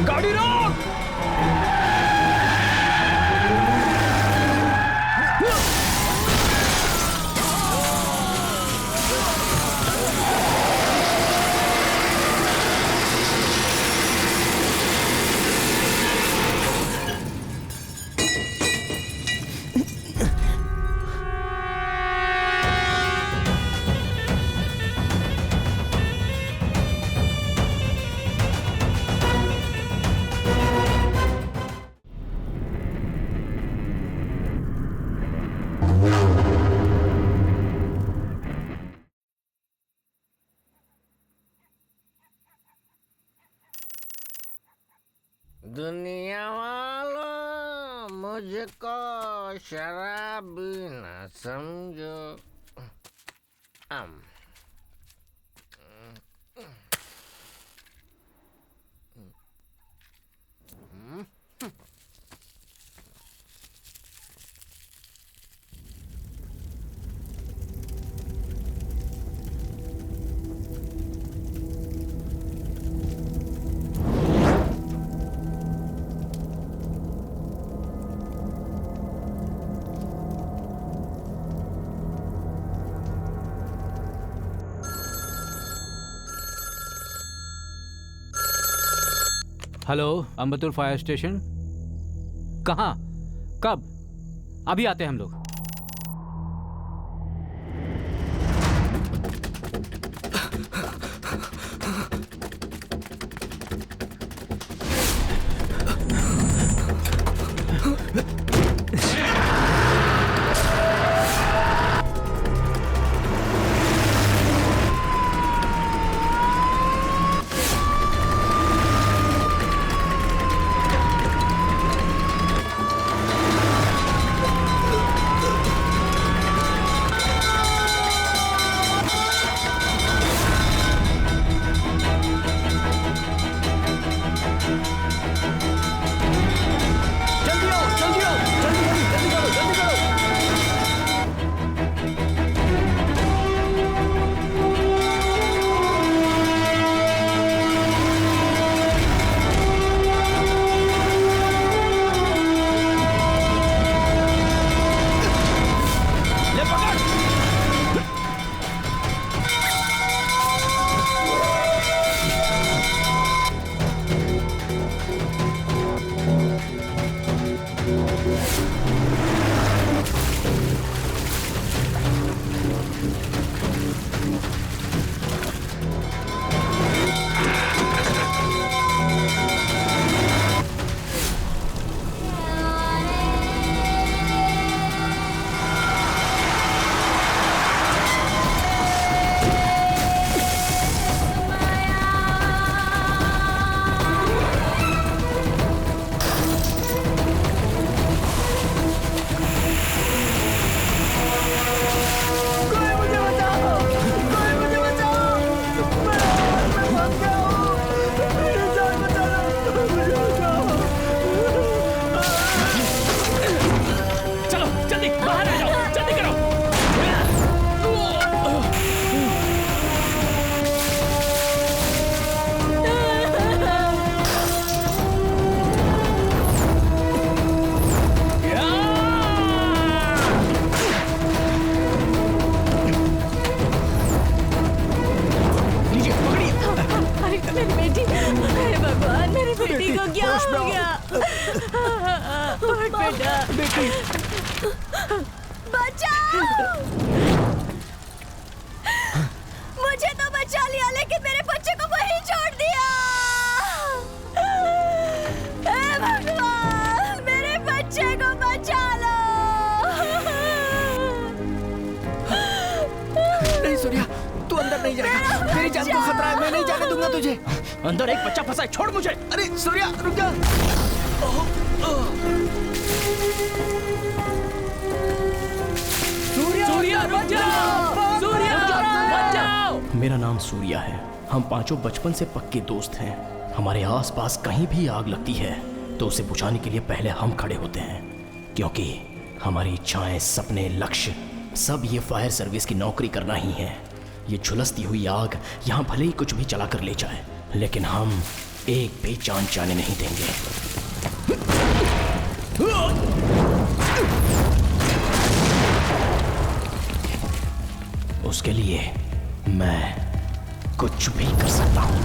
गाड़ी रोक! दुनिया वालों, मुझको शराबी न समझो। Hello, Ambattur fire station. कहाँ? कब? अभी आते हैं हम लोग। मुझे तो बचा लिया, लेकिन मेरे बच्चे को वहीं छोड़ दिया। हे भगवान, मेरे बच्चे को बचा लो। नहीं सूर्या, तू अंदर नहीं जाएगा। तेरी जान को खतरा है, मैं नहीं जाने दूंगा तुझे। अंदर एक बच्चा फंसा है, छोड़ मुझे। अरे सूर्या रुक जा। सूर्या रुक जाओ, सूर्या रुक जाओ। मेरा नाम सूर्या है। हम पांचों बचपन से पक्के दोस्त हैं। हमारे आसपास कहीं भी आग लगती है तो उसे बुझाने के लिए पहले हम खड़े होते हैं, क्योंकि हमारी इच्छाएं, सपने, लक्ष्य सब ये फायर सर्विस की नौकरी करना ही है। ये झुलसती हुई आग यहाँ भले ही कुछ भी चला कर ले जाए, लेकिन हम एक भी जान जाने नहीं देंगे। उसके लिए मैं कुछ भी कर सकता हूं।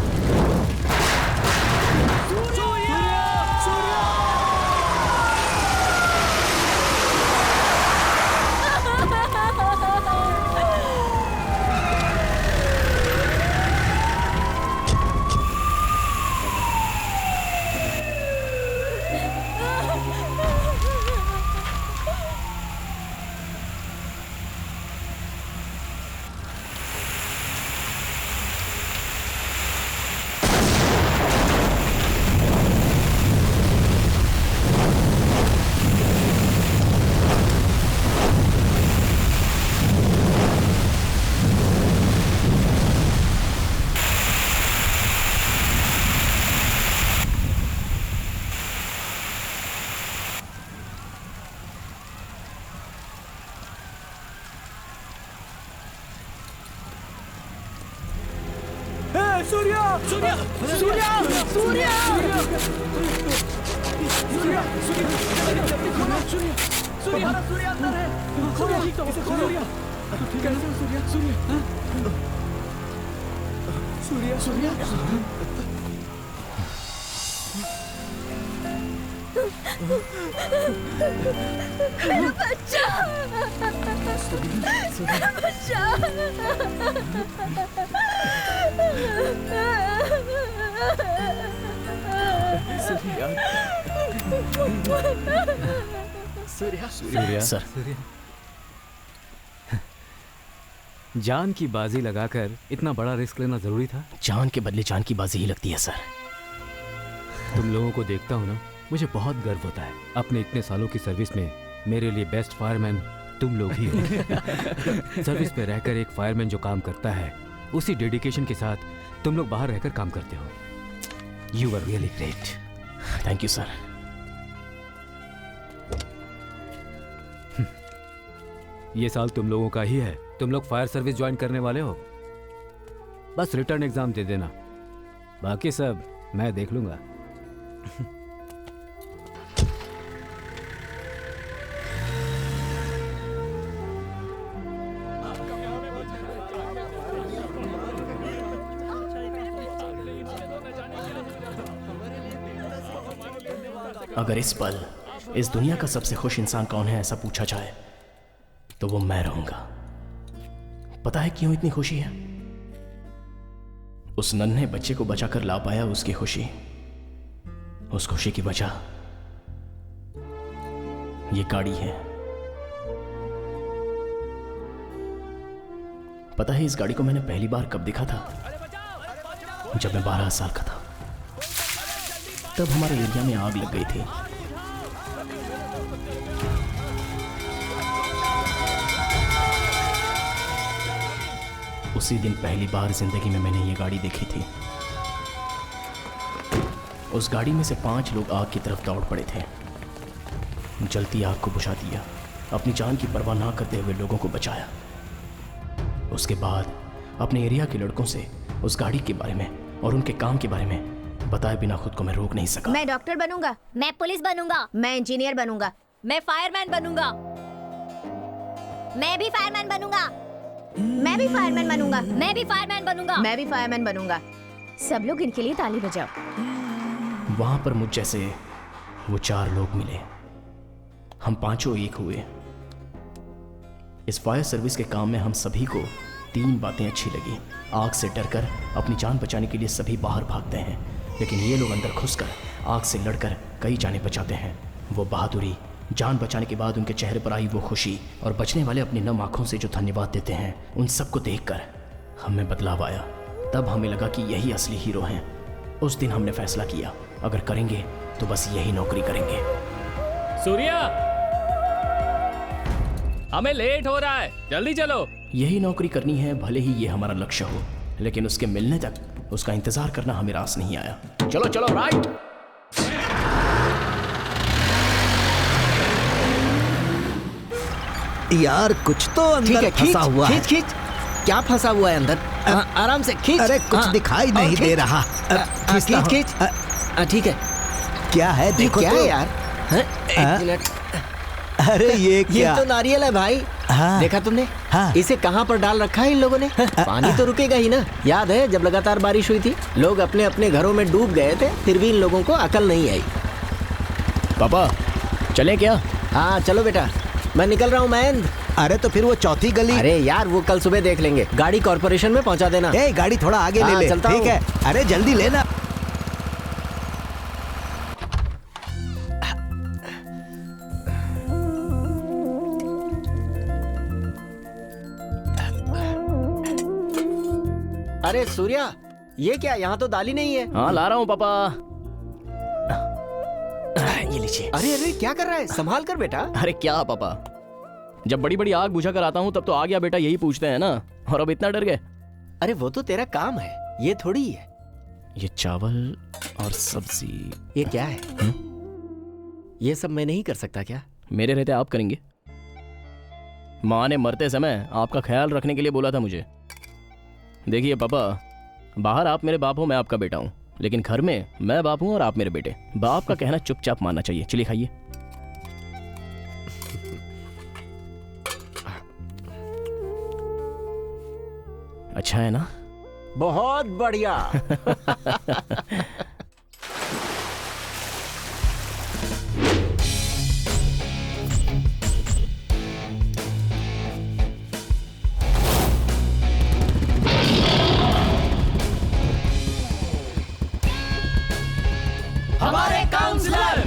सूर्या सर, जान की बाजी लगाकर इतना बड़ा रिस्क लेना जरूरी था? जान के बदले जान की बाजी ही लगती है सर। तुम लोगों को देखता हूँ ना, मुझे बहुत गर्व होता है। अपने इतने सालों की सर्विस में मेरे लिए बेस्ट फायरमैन तुम लोग ही हो। सर्विस पे रहकर एक फायरमैन जो काम करता है, उसी डेडिकेशन के साथ तुम लोग बाहर रहकर काम करते हो। You are really great. Thank you sir. ये साल तुम लोगों का ही है। तुम लोग फायर सर्विस ज्वाइन करने वाले हो, बस रिटर्न एग्जाम दे देना, बाकी सब मैं देख लूंगा। अगर इस पल इस दुनिया का सबसे खुश इंसान कौन है ऐसा पूछा जाए तो वो मैं रहूंगा। पता है क्यों इतनी खुशी है? उस नन्हे बच्चे को बचाकर ला पाया, उसकी खुशी। उस खुशी की वजह ये गाड़ी है। पता है इस गाड़ी को मैंने पहली बार कब देखा था? जब मैं 12 साल का था। तब हमारे एरिया में आग लग गई थी। उसी दिन पहली बार जिंदगी में मैंने ये गाड़ी देखी थी। उस गाड़ी में से 5 लोग आग की तरफ दौड़ पड़े थे। जलती आग को बुझा दिया, अपनी जान की परवाह ना करते हुए लोगों को बचाया। उसके बाद अपने एरिया के लड़कों से उस गाड़ी के बारे में और उनके काम के बारे में बताए बिना खुद को मैं रोक नहीं सका। मैं डॉक्टर बनूंगा, मैं पुलिस बनूंगा, मैं इंजीनियर बनूंगा, मैं फायरमैन बनूंगा, मैं भी फायरमैन बनूंगा, मैं भी फायरमैन बनूंगा, मैं भी फायरमैन बनूंगा, मैं भी फायरमैन बनूंगा। सब लोग इनके लिए ताली बजाओ। वहां पर मुझ जैसे वो 4 लोग मिले। हम 5 एक हुए। इस फायर सर्विस के काम में हम सभी को 3 बातें अच्छी लगी। आग से डरकर अपनी जान बचाने के लिए सभी बाहर भागते हैं, लेकिन ये लोग अंदर घुसकर आग से लड़कर कई जानें बचाते हैं। वो बहादुरी, जान बचाने के बाद उनके चेहरे पर आई वो खुशी और बचने वाले अपनी नम आंखों से जो धन्यवाद देते हैं, उन सबको देखकर हमें बदलाव आया। तब हमें लगा कि यही असली हीरो हैं। उस दिन हमने फैसला किया, अगर करेंगे तो बस यही नौकरी करेंगे। सूर्या, हमें लेट हो रहा है, जल्दी चलो। यही नौकरी करनी है, भले ही ये हमारा लक्ष्य हो, लेकिन उसके मिलने तक उसका इंतजार करना हमें रास नहीं आया। चलो चलो, राइट। यार कुछ तो ठीक अंदर है, फंसा हुआ है। खींच खींच। क्या फंसा हुआ है अंदर? आराम से खींच। अरे कुछ दिखाई और नहीं खींच। दे रहा। खींचता हूँ। खींच। ठीक है। क्या है देखो क्या तो। है यार? एक मिनट। अरे ये ये क्या? तो नारियल है भाई। हाँ। देखा तुमने? हाँ। इसे कहाँ पर डाल रखा है इन लोगों ने? पानी तो रुकेगा ही ना। याद है जब लगातार बारिश हुई थी, लोग अपने अपने घरों में डूब गए थे, फिर भी इन लोगों को अकल नहीं आई। पापा चलें क्या? हाँ चलो बेटा, मैं निकल रहा हूँ महेंद्र। अरे तो फिर वो चौथी गली। अरे यार वो कल सुबह देख लेंगे। गाड़ी कॉर्पोरेशन में पहुँचा देना। ए गाड़ी थोड़ा आगे ले हाँ, ले। चलता ठीक हूँ। है। अरे जल्दी लेना। अरे सूर्या, ये क्या? यहाँ तो दाल ही नहीं है। हाँ ला रहा हूँ पापा। ये लीजिए। अरे अरे क्या कर रहा है? संभाल कर बेटा। अरे क्या पापा, जब बड़ी बड़ी आग बुझा कर आता हूँ तब तो आ गया बेटा यही पूछते हैं ना, और अब इतना डर गए। अरे वो तो तेरा काम है, ये थोड़ी है। ये चावल और सब्जी। ये क्या है? ये सब मैं नहीं कर सकता क्या? मेरे रहते आप करेंगे। माँ ने मरते समय आपका ख्याल रखने के लिए बोला था मुझे। देखिए पापा, बाहर आप मेरे बाप हो, मैं आपका बेटा हूँ, लेकिन घर में मैं बाप हूँ और आप मेरे बेटे। बाप का कहना चुपचाप मानना चाहिए। चलिए खाइए। अच्छा है ना? बहुत बढ़िया। हमारे काउंसलर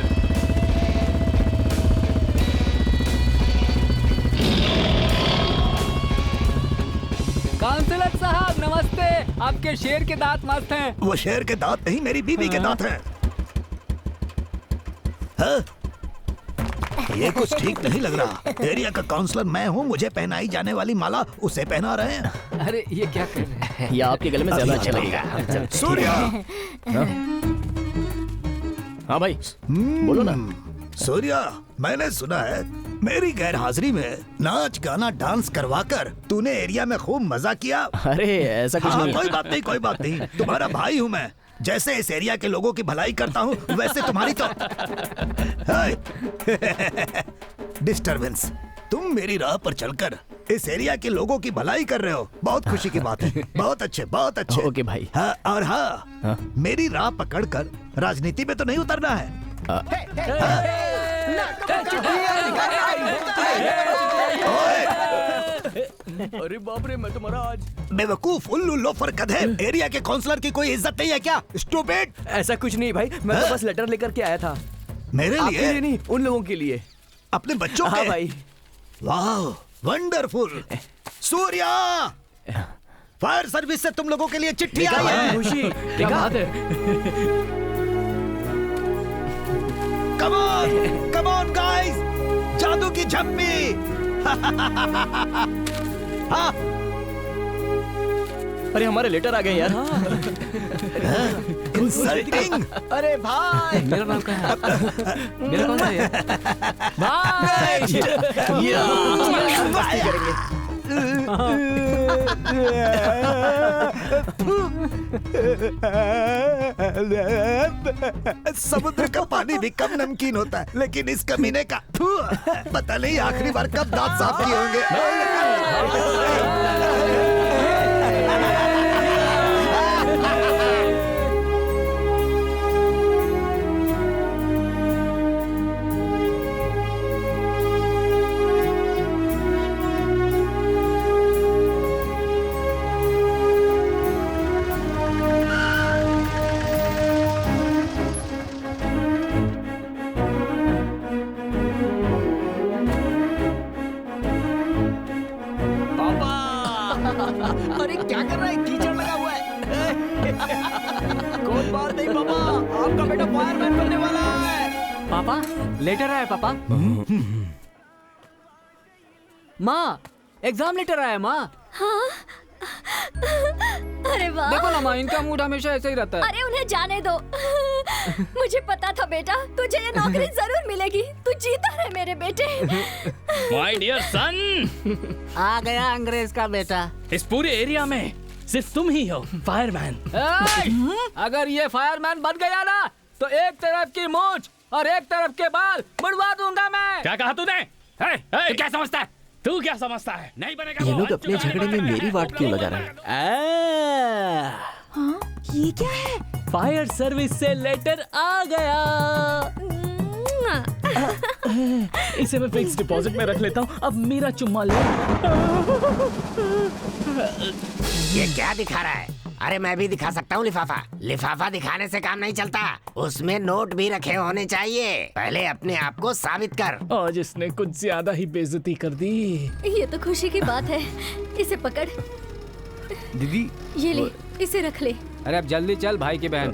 काउंसलर साहब नमस्ते। आपके शेर के दांत मस्त हैं। वो शेर के दांत नहीं, मेरी बीवी के दांत हैं। हाँ? ये कुछ ठीक नहीं लग रहा। एरिया का काउंसलर मैं हूँ, मुझे पहनाई जाने वाली माला उसे पहना रहे हैं। अरे ये क्या कर रहे हैं? ये आपके गले में ज्यादा अच्छा लगेगा। सूर्या। हाँ भाई बोलो ना। सूर्या, मैंने सुना है मेरी गैर हाजिरी में नाच गाना डांस करवाकर तूने एरिया में खूब मजा किया। अरे ऐसा कुछ हाँ, नहीं। कोई बात नहीं, कोई बात नहीं। तुम्हारा भाई हूँ मैं। जैसे इस एरिया के लोगों की भलाई करता हूँ, वैसे तुम्हारी तो डिस्टरबेंस। तुम मेरी राह पर चलकर इस एरिया के लोगों की भलाई कर रहे हो, बहुत खुशी की बात है। बहुत अच्छे, बहुत अच्छे। ओके भाई। हाँ, और हाँ, मेरी राह पकड़कर राजनीति में तो नहीं उतरना है। अरे बाप रे, मैं तो मरा आज। बेवकूफ, उल्लू, लोफर, गधे। एरिया के काउंसलर की कोई इज्जत नहीं है क्या? स्टूपिड। ऐसा कुछ नहीं भाई, मैं तो बस लेटर लेकर के आया था। मेरे आपके लिए लिए? नहीं, उन लोगों के लिए। अपने बच्चों हाँ के? भाई। वाह, वंडरफुल। सूर्या, फायर सर्विस से तुम लोगों के लिए चिट्ठी आई है। खुशी क्या बात है? Come on, come on guys, जादू की झप्पी। हाँ, अरे हमारे लेटर आ गए यार। इंसल्टिंग। अरे भाई, मेरा नाम क्या है? मेरा कौन सा है? भाई मस्ती करेंगे। समुद्र का पानी भी कम नमकीन होता है, लेकिन इस कमीने का पता नहीं आखिरी बार कब दांत साफ किए होंगे। अरे क्या कर रहा है? कीचड़ लगा हुआ है। कोई बात नहीं पापा, आपका बेटा फायरमैन बनने वाला है। पापा लेटर आया पापा। माँ एग्जाम लेटर आया माँ। अरे वाह। देखो ना माँ, इनका मूड हमेशा ऐसे ही रहता है। अरे उन्हें जाने दो। मुझे पता था बेटा, तुझे ये नौकरी जरूर मिलेगी। तू जीता रहे मेरे बेटे। माय डियर सन, आ गया अंग्रेज का बेटा। इस पूरे एरिया में सिर्फ तुम ही हो फायरमैन। अगर ये फायरमैन बन गया ना तो एक तरफ की मूंछ और एक तरफ के बाल मुड़वा दूंगा मैं। क्या कहा तूने? तू क्या समझता है? तू क्या समझता है? नहीं बनेगा। ये लोग अपने झगड़े में मेरी वाट क्यों लगा रहे हैं? हाँ, ये क्या है? फायर सर्विस से लेटर आ गया। इसे मैं फिक्स डिपॉजिट में रख लेता हूँ। अब मेरा चुम्मा ले। ये क्या दिखा रहा है? अरे मैं भी दिखा सकता हूँ लिफाफा। लिफाफा दिखाने से काम नहीं चलता, उसमें नोट भी रखे होने चाहिए। पहले अपने आप को साबित कर। आज इसने कुछ ज्यादा ही बेइज्जती कर दी। ये तो खुशी की बात है। इसे पकड़। दीदी ये ले, इसे रख ले। अरे अब जल्दी चल भाई की बहन।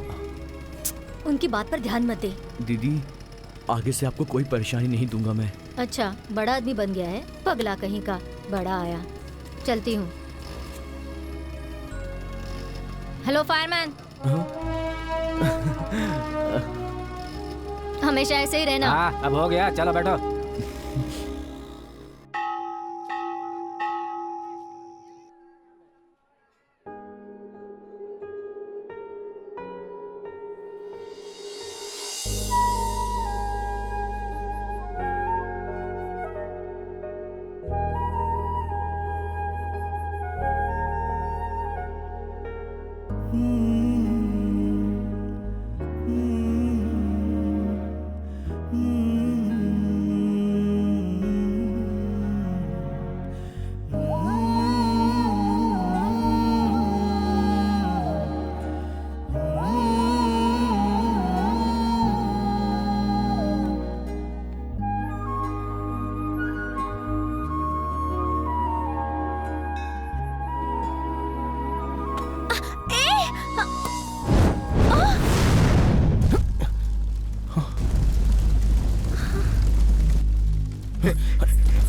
उनकी बात पर ध्यान मत दे। दीदी आगे से आपको कोई परेशानी नहीं दूंगा मैं। अच्छा, बड़ा आदमी बन गया है, पगला कहीं का। बड़ा आया, चलती हूँ। Hello fireman. हमेशा ऐसे ही रहना। हाँ अब हो गया, चलो बैठो।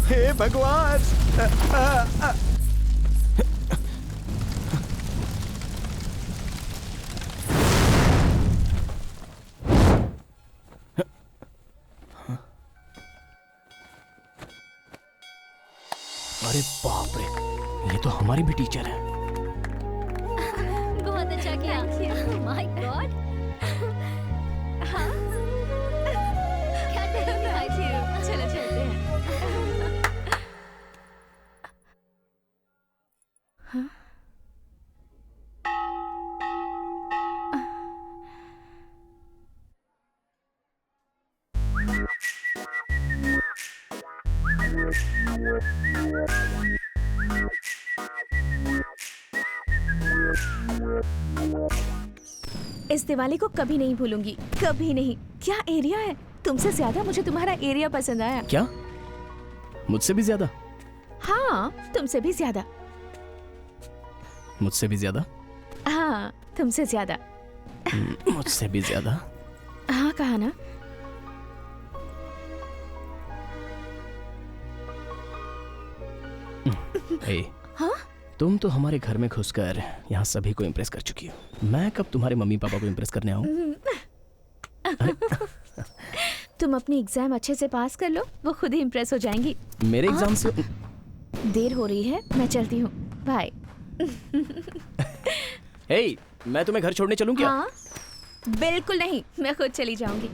हे भगवान। अरे बाप रे, ये तो हमारी भी टीचर है। बहुत अच्छा किया। My God. क्या करेंगे भाई? चलो चलते हैं। इस दिवाली को कभी नहीं भूलूंगी, कभी नहीं। क्या एरिया है! तुमसे ज्यादा मुझे तुम्हारा एरिया पसंद आया। क्या? मुझसे भी ज्यादा? हाँ, तुमसे भी ज्यादा। मुझसे भी ज्यादा? हाँ, तुमसे ज्यादा। मुझसे भी ज्यादा? हाँ, कहा ना। हाँ? तुम तो हमारे घर में घुसकर यहाँ सभी को इम्प्रेस कर चुकी हो। मैं कब तुम्हारे मम्मी पापा को इम्प्रेस करने आऊँ? तुम अपनी एग्जाम अच्छे से पास कर लो, वो खुद ही इम्प्रेस हो जाएंगी। मेरे एग्जाम से देर हो रही है, मैं चलती हूँ। बाय। हे, मैं तुम्हें घर छोड़ने चलूं क्या? हाँ, बिल्कुल नहीं, मैं खुद चली जाऊंगी।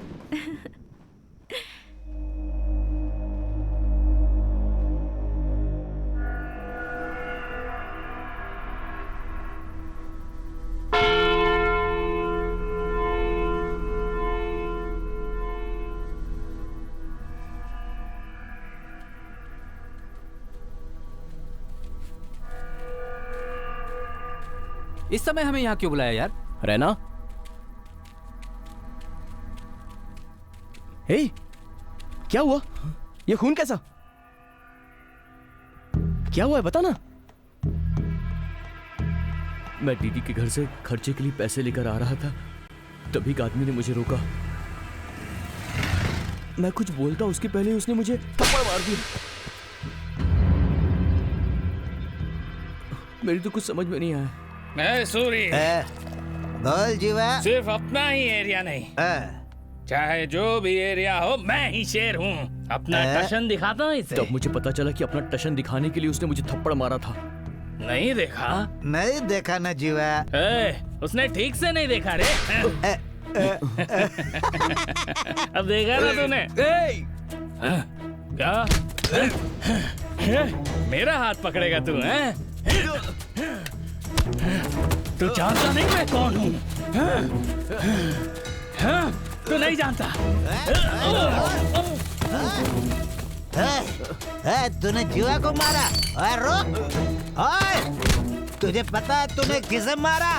इस समय हमें यहाँ क्यों बुलाया यार? रैना? हे, क्या हुआ? ये खून कैसा? क्या हुआ है, बता ना। मैं दीदी के घर से खर्चे के लिए पैसे लेकर आ रहा था, तभी एक आदमी ने मुझे रोका। मैं कुछ बोलता उसके पहले उसने मुझे थप्पड़ मार दिया। मेरी तो कुछ समझ में नहीं आया। सूरी, बोल जीवा। सिर्फ अपना ही एरिया नहीं, चाहे जो भी एरिया हो, मैं ही शेर हूँ। अपना टशन दिखाता हूँ इसे। तब मुझे पता चला कि अपना टशन दिखाने के लिए उसने मुझे थप्पड़ मारा था। नहीं देखा? नहीं देखा ना जीवा। उसने ठीक से नहीं देखा रे। अब देखा ना तूने? क्या मेरा हाथ पकड़ेगा तू? हैं? तू जानता नहीं मैं कौन हूँ? तू नहीं जानता? तूने जीवा को मारा? ओए रुक! ओए, तुझे पता है तूने किसे मारा?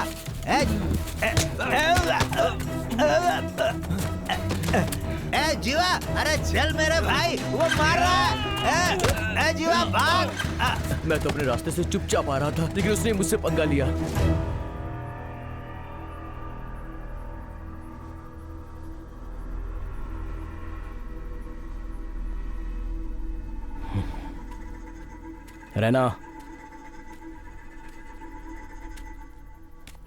जीवा, अरे चल मेरे भाई, वो मार रहा है। जीवा भाग! मैं तो अपने रास्ते से चुपचाप आ रहा था, लेकिन उसने मुझसे पंगा लिया। रहना,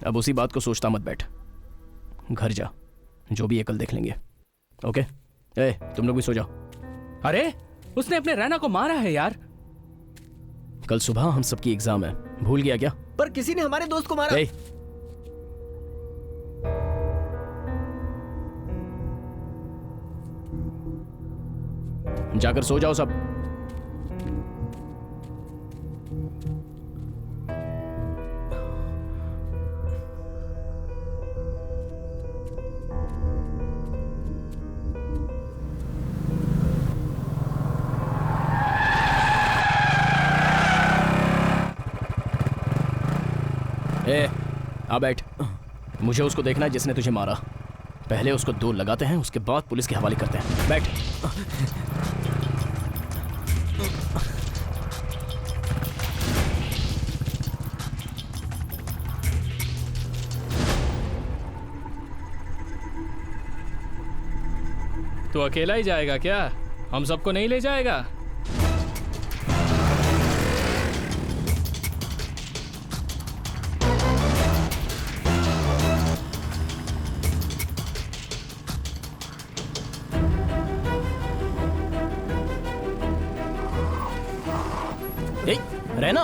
अब उसी बात को सोचता मत बैठ। घर जा, जो भी है कल देख लेंगे। ओके? तुम लोग भी सो जाओ। अरे उसने अपने रैना को मारा है यार। कल सुबह हम सबकी एग्जाम है, भूल गया क्या? पर किसी ने हमारे दोस्त को मारा। जाकर सो जाओ सब। आ बैठ। मुझे उसको देखना है जिसने तुझे मारा। पहले उसको 2 लगाते हैं, उसके बाद पुलिस के हवाले करते हैं। बैठ। तू अकेला ही जाएगा क्या? हम सबको नहीं ले जाएगा? रहना।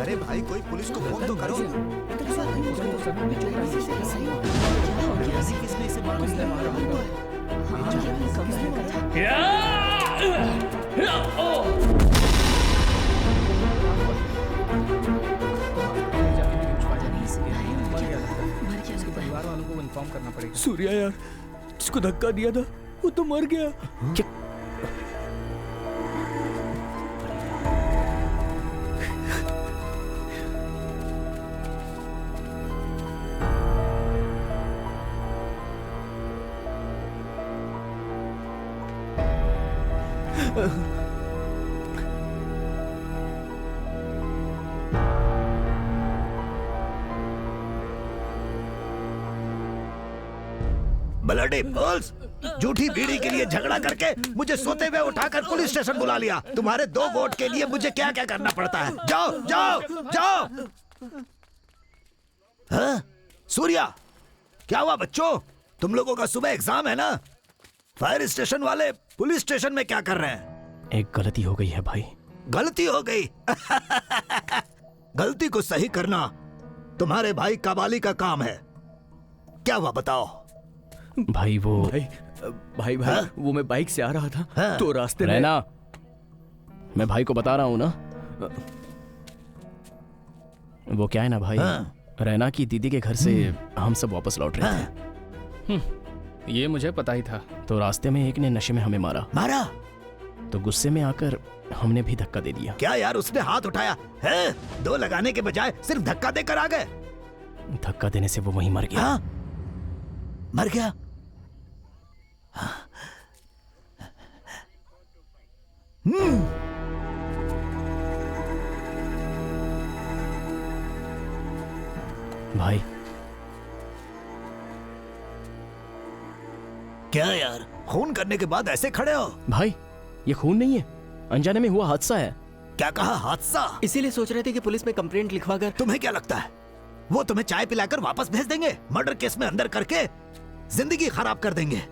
अरे भाई, कोई पुलिस को फोन तो करो। परिवार वालों को इन्फॉर्म करना पड़ेगा। सूर्या यार, जिसको धक्का दिया था वो तो मर गया। ब्लडी फूल्स! झूठी बीड़ी के लिए झगड़ा करके मुझे सोते हुए उठाकर पुलिस स्टेशन बुला लिया। तुम्हारे 2 वोट के लिए मुझे क्या क्या करना पड़ता है। जाओ जाओ जाओ। हाँ? सूर्या, क्या हुआ बच्चों? तुम लोगों का सुबह एग्जाम है ना? फायर स्टेशन वाले पुलिस स्टेशन में क्या कर रहे हैं? एक गलती हो गई है भाई। गलती हो गई? गलती को सही करना तुम्हारे भाई कबाली का काम है। क्या हुआ बताओ? भाई वो भाई वो मैं बाइक से आ रहा था तो रास्ते में। रहना, मैं भाई को बता रहा हूँ ना। वो क्या है ना भाई, रैना की दीदी के घर से हम सब वापस लौट रहे थे। ये मुझे पता ही था। तो रास्ते में एक ने नशे में हमें मारा। तो गुस्से में आकर हमने भी धक्का दे दिया। क्या यार, उसने हाथ उठाया है? 2 लगाने के बजाय सिर्फ धक्का देकर आ गए। धक्का देने से वो वहीं मर गया। मर गया? भाई क्या यार, खून करने के बाद ऐसे खड़े हो? भाई ये खून नहीं है, अनजाने में हुआ हादसा है। क्या कहा? हादसा? इसीलिए सोच रहे थे कि पुलिस में कंप्लेंट लिखवा कर। तुम्हें क्या लगता है वो तुम्हें चाय पिलाकर वापस भेज देंगे, मर्डर केस में अंदर करके जिंदगी खराब कर देंगे।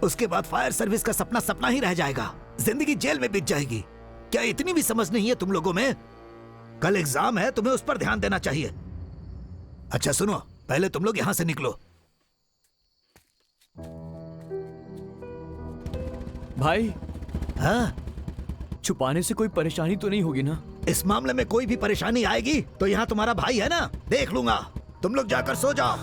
उसके बाद फायर सर्विस का सपना सपना ही रह जाएगा, जिंदगी जेल में बीत जाएगी। क्या इतनी भी समझ नहीं है तुम लोगों में? कल एग्जाम है, तुम्हें उस पर ध्यान देना चाहिए। अच्छा सुनो, पहले तुम लोग यहां से निकलो। भाई, हाँ? छुपाने से कोई परेशानी तो नहीं होगी ना? इस मामले में कोई भी परेशानी आएगी तो यहाँ तुम्हारा भाई है ना, देख लूंगा। तुम लोग जाकर सो जाओ।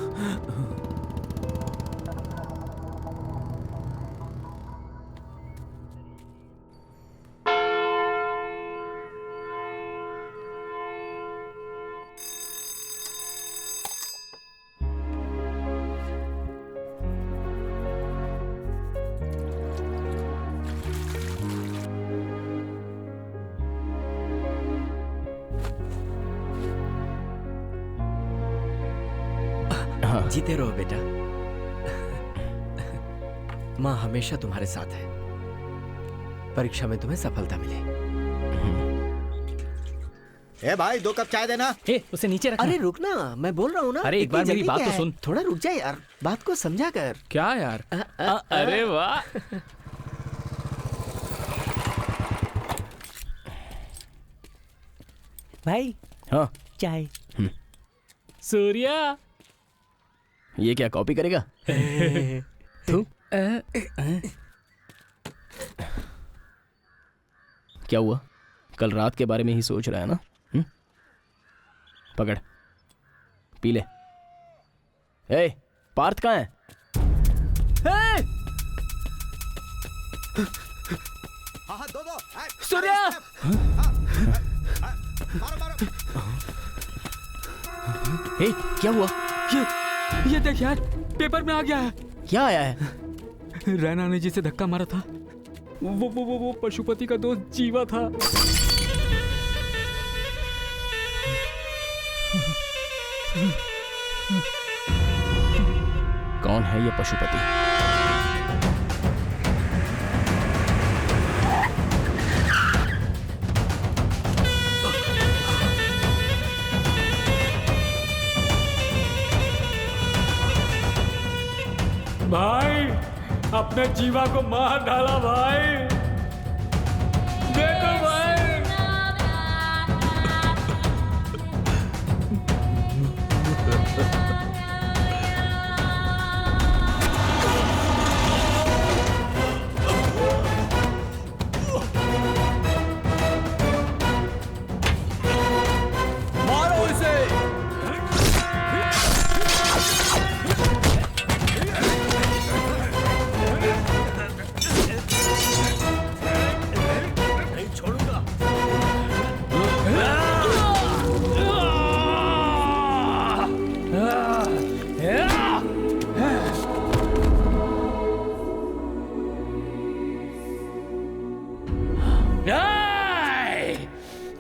जीते रहो बेटा, माँ हमेशा तुम्हारे साथ है। परीक्षा में तुम्हें सफलता मिले। ए भाई, 2 कप चाय देना। उसे नीचे रखना। अरे रुक ना, मैं बोल रहा हूँ ना। अरे एक बार मेरी बात तो सुन। थोड़ा रुक जा यार, बात को समझा कर। क्या यार? अरे वाह। भाई, हाँ चाय। सूर्या, ये क्या कॉपी करेगा? तू क्या हुआ? कल रात के बारे में ही सोच रहा है ना? पकड़, पी ले। ए, पार्थ कहाँ है? दो। सूर्या! ए, क्या हुआ? ये देख यार, पेपर में आ गया है। क्या आया है? रैना ने जिसे धक्का मारा था, वो पशुपति का दोस्त जीवा था। कौन है ये पशुपति? भाई, अपने जीवा को मार डाला भाई। देखो भाई। मारो इसे।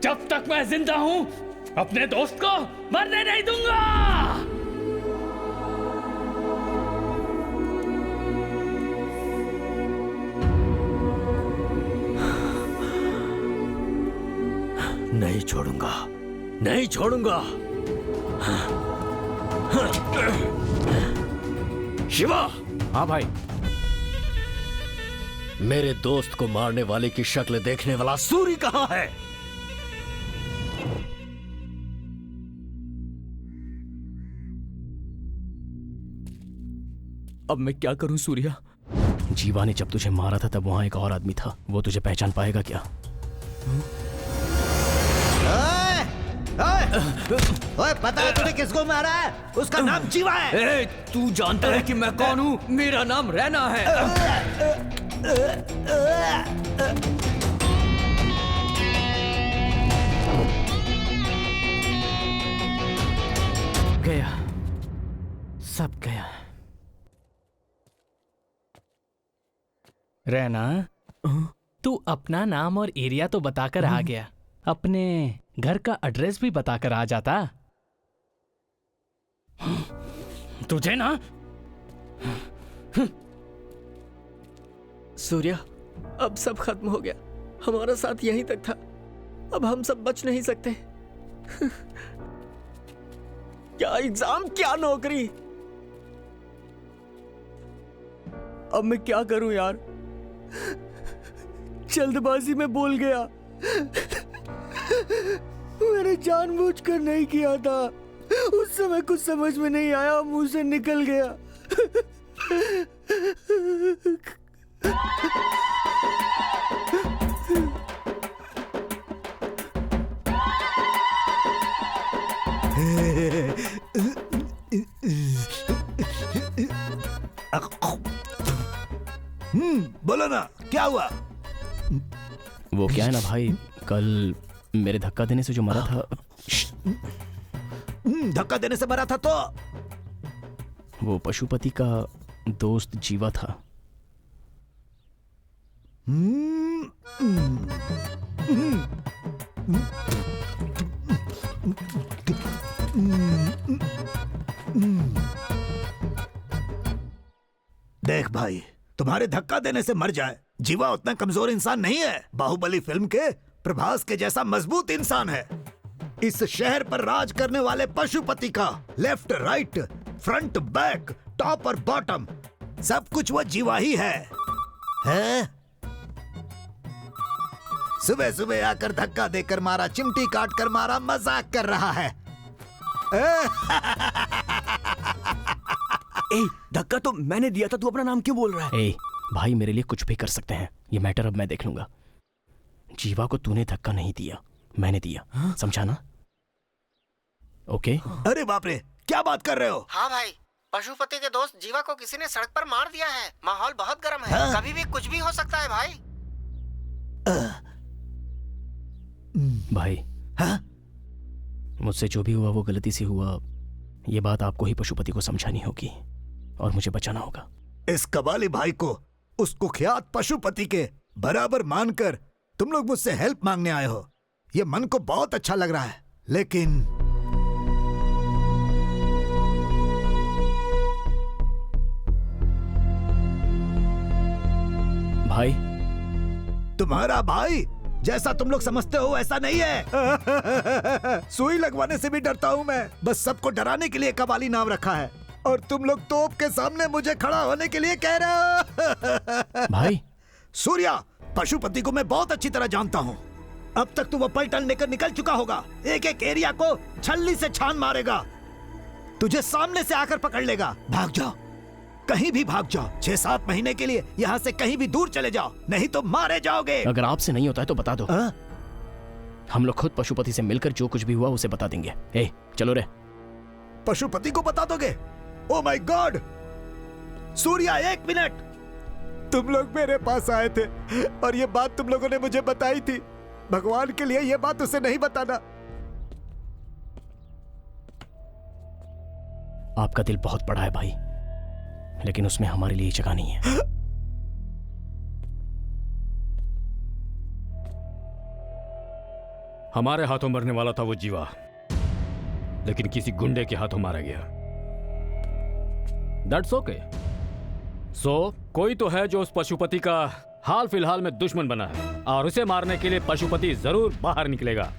जब तक मैं जिंदा हूं, अपने दोस्त को मरने नहीं दूंगा। नहीं छोड़ूंगा, नहीं छोड़ूंगा। शिवा! हाँ भाई। मेरे दोस्त को मारने वाले की शक्ल देखने वाला सूरी कहाँ है? अब मैं क्या करूं सूर्या? जीवा ने जब तुझे मारा था तब वहां एक और आदमी था, वो तुझे पहचान पाएगा क्या? ओए, पता है तूने किसको मारा है? उसका नाम जीवा है। ए, तू जानता है कि मैं कौन हूँ? मेरा नाम रैना है। गया, सब गया। रैना, तू अपना नाम और एरिया तो बताकर आ गया, अपने घर का एड्रेस भी बताकर आ जाता। तुझे ना सूर्या, अब सब खत्म हो गया। हमारा साथ यहीं तक था, अब हम सब बच नहीं सकते। क्या एग्जाम, क्या नौकरी। अब मैं क्या करूं यार, जल्दबाजी में बोल गया। मैंने जानबूझकर नहीं किया था, उस समय कुछ समझ में नहीं आया, मुंह से निकल गया। बोलो ना, क्या हुआ? वो क्या है ना भाई, कल मेरे धक्का देने से जो मरा था। धक्का देने से मरा था तो वो पशुपति का दोस्त जीवा था। देख भाई, तुम्हारे धक्का देने से मर जाए, जीवा उतना कमजोर इंसान नहीं है। बाहुबली फिल्म के प्रभास के जैसा मजबूत इंसान है। इस शहर पर राज करने वाले पशुपति का left right front back top और बॉटम सब कुछ वो जीवा ही है? सुबह सुबह आकर धक्का देकर मारा, चिमटी काट कर मारा, मजाक कर रहा है। धक्का तो मैंने दिया था, तू अपना नाम क्यों बोल रहा है? भाई मेरे लिए कुछ भी कर सकते हैं, ये मैटर अब मैं देख लूंगा। जीवा को तूने धक्का नहीं दिया, मैंने दिया। समझा ना? ओके? अरे बाप रे, क्या बात कर रहे हो? हाँ भाई, पशुपति के दोस्त जीवा को किसी ने सड़क पर मार दिया है। माहौल बहुत गर्म है, कभी भी कुछ भी हो सकता है भाई। भाई मुझसे जो भी हुआ वो गलती से हुआ, ये बात आपको ही पशुपति को समझानी होगी और मुझे बचाना होगा। इस कबाली भाई को उस कुख्यात पशुपति के बराबर मानकर तुम लोग मुझसे हेल्प मांगने आए हो, ये मन को बहुत अच्छा लग रहा है, लेकिन भाई, तुम्हारा भाई जैसा तुम लोग समझते हो ऐसा नहीं है। सुई लगवाने से भी डरता हूँ मैं, बस सबको डराने के लिए कबाली नाम रखा है, और तुम लोग तोप के सामने मुझे खड़ा होने के लिए कह रहे हो। भाई सूर्या, पशुपति को मैं बहुत अच्छी तरह जानता हूँ। अब तक तो वो पलटन लेकर निकल चुका होगा, एक एक एरिया को छल्ली से छान मारेगा, तुझे सामने से आकर पकड़ लेगा। भाग जाओ, कहीं भी भाग जाओ, 6-7 महीने के लिए यहाँ से कहीं भी दूर चले जाओ, नहीं तो मारे जाओगे। अगर आपसे नहीं होता है तो बता दो। हम लोग खुद पशुपति से मिलकर जो कुछ भी हुआ उसे बता देंगे। चलो रे। पशुपति को बता दोगे? Oh my God! Surya, 1 minute. तुम लोग मेरे पास आए थे और ये बात तुम लोगों ने मुझे बताई थी। भगवान के लिए ये बात उसे नहीं बताना। आपका दिल बहुत बड़ा है भाई, लेकिन उसमें हमारे लिए जगह नहीं है। हमारे हाथों मरने वाला था वो जीवा, लेकिन किसी गुंडे के हाथों मारा गया। That's okay. सो कोई तो है जो उस पशुपति का हाल फिलहाल में दुश्मन बना है, और उसे मारने के लिए पशुपति जरूर बाहर निकलेगा।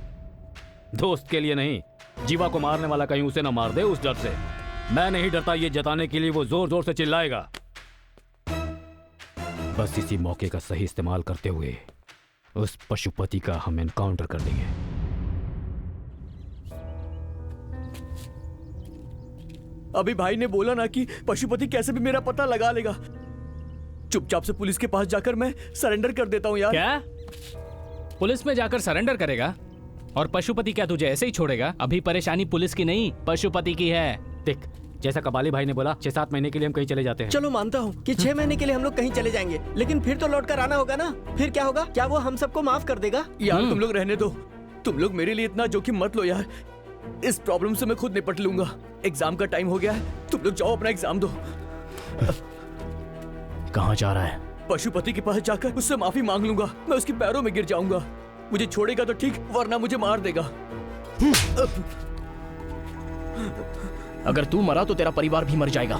दोस्त के लिए नहीं, जीवा को मारने वाला कहीं उसे ना मार दे, उस डर से। मैं नहीं डरता, ये जताने के लिए वो जोर जोर से चिल्लाएगा। बस इसी मौके का सही इस्तेमाल करते हुए उस पशुपति का हम एनकाउंटर कर देंगे। अभी भाई ने बोला ना कि पशुपति कैसे भी मेरा पता लगा लेगा। चुपचाप से पुलिस के पास जाकर मैं सरेंडर कर देता हूँ यार। क्या? पुलिस में जाकर सरेंडर करेगा? और पशुपति क्या तुझे ऐसे ही छोड़ेगा? अभी परेशानी पुलिस की नहीं, पशुपति की है। देख, जैसा कबाली भाई ने बोला, 6-7 महीने के लिए हम कहीं चले जाते हैं। चलो मानता हूँ कि 6 महीने के लिए हम लोग कहीं चले जाएंगे, लेकिन फिर तो लौट कर आना होगा ना। फिर क्या होगा? क्या वो हम सबको माफ कर देगा? यार तुम लोग रहने दो, तुम लोग मेरे लिए इतना जोखिम मत लो यार। इस प्रॉब्लम से मैं खुद निपट लूंगा। एग्जाम का टाइम हो गया है, तुम लोग जाओ अपना एग्जाम दो। कहाँ जा रहा है? पशुपति के पास जाकर उससे माफी मांग लूंगा। मैं उसके पैरों में गिर जाऊंगा। मुझे छोड़ेगा तो ठीक, वरना मुझे मार देगा। अगर तू मरा तो तेरा परिवार भी मर जाएगा।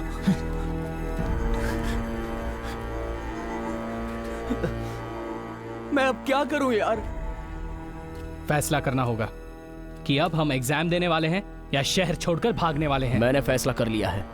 मैं अब क्या करूं यार? फैसला करना होगा कि अब हम एग्जाम देने वाले हैं या शहर छोड़कर भागने वाले हैं? मैंने फैसला कर लिया है।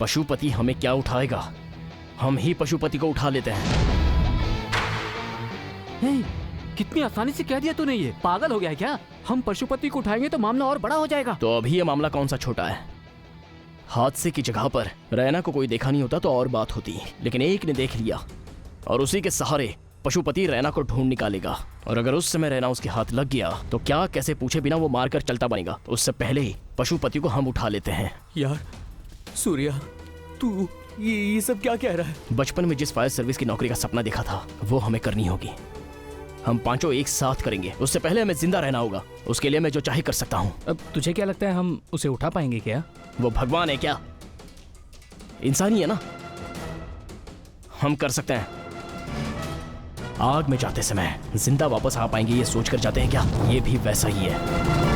पशुपति हमें क्या उठाएगा? हम ही पशुपति को उठा लेते हैं। कितनी आसानी से कह दिया तूने, ये पागल हो गया है क्या? हम पशुपति को उठाएंगे तो मामला और बड़ा हो जाएगा। तो अभी ये मामला कौन सा छोटा है? हादसे की जगह पर रैना को कोई देखा नहीं होता तो और बात होती, लेकिन एक ने देख लिया और उसी के सहारे पशुपति रैना को ढूंढ निकालेगा। और अगर उस समय रैना उसके हाथ लग गया तो क्या कैसे पूछे बिना वो मारकर चलता बनेगा। उससे पहले ही पशुपति को हम उठा लेते हैं। यार सूर्या, तू ये सब क्या कह रहा है? बचपन में जिस फायर सर्विस की नौकरी का सपना देखा था वो हमें करनी होगी। हम पांचों एक साथ करेंगे। उससे पहले हमें जिंदा रहना होगा। उसके लिए मैं जो चाहे कर सकता हूँ। अब तुझे क्या लगता है हम उसे उठा पाएंगे क्या? वो भगवान है क्या? इंसानी है ना, हम कर सकते हैं। आग में जाते समय जिंदा वापस आ पाएंगे ये सोचकर जाते हैं क्या? ये भी वैसा ही है।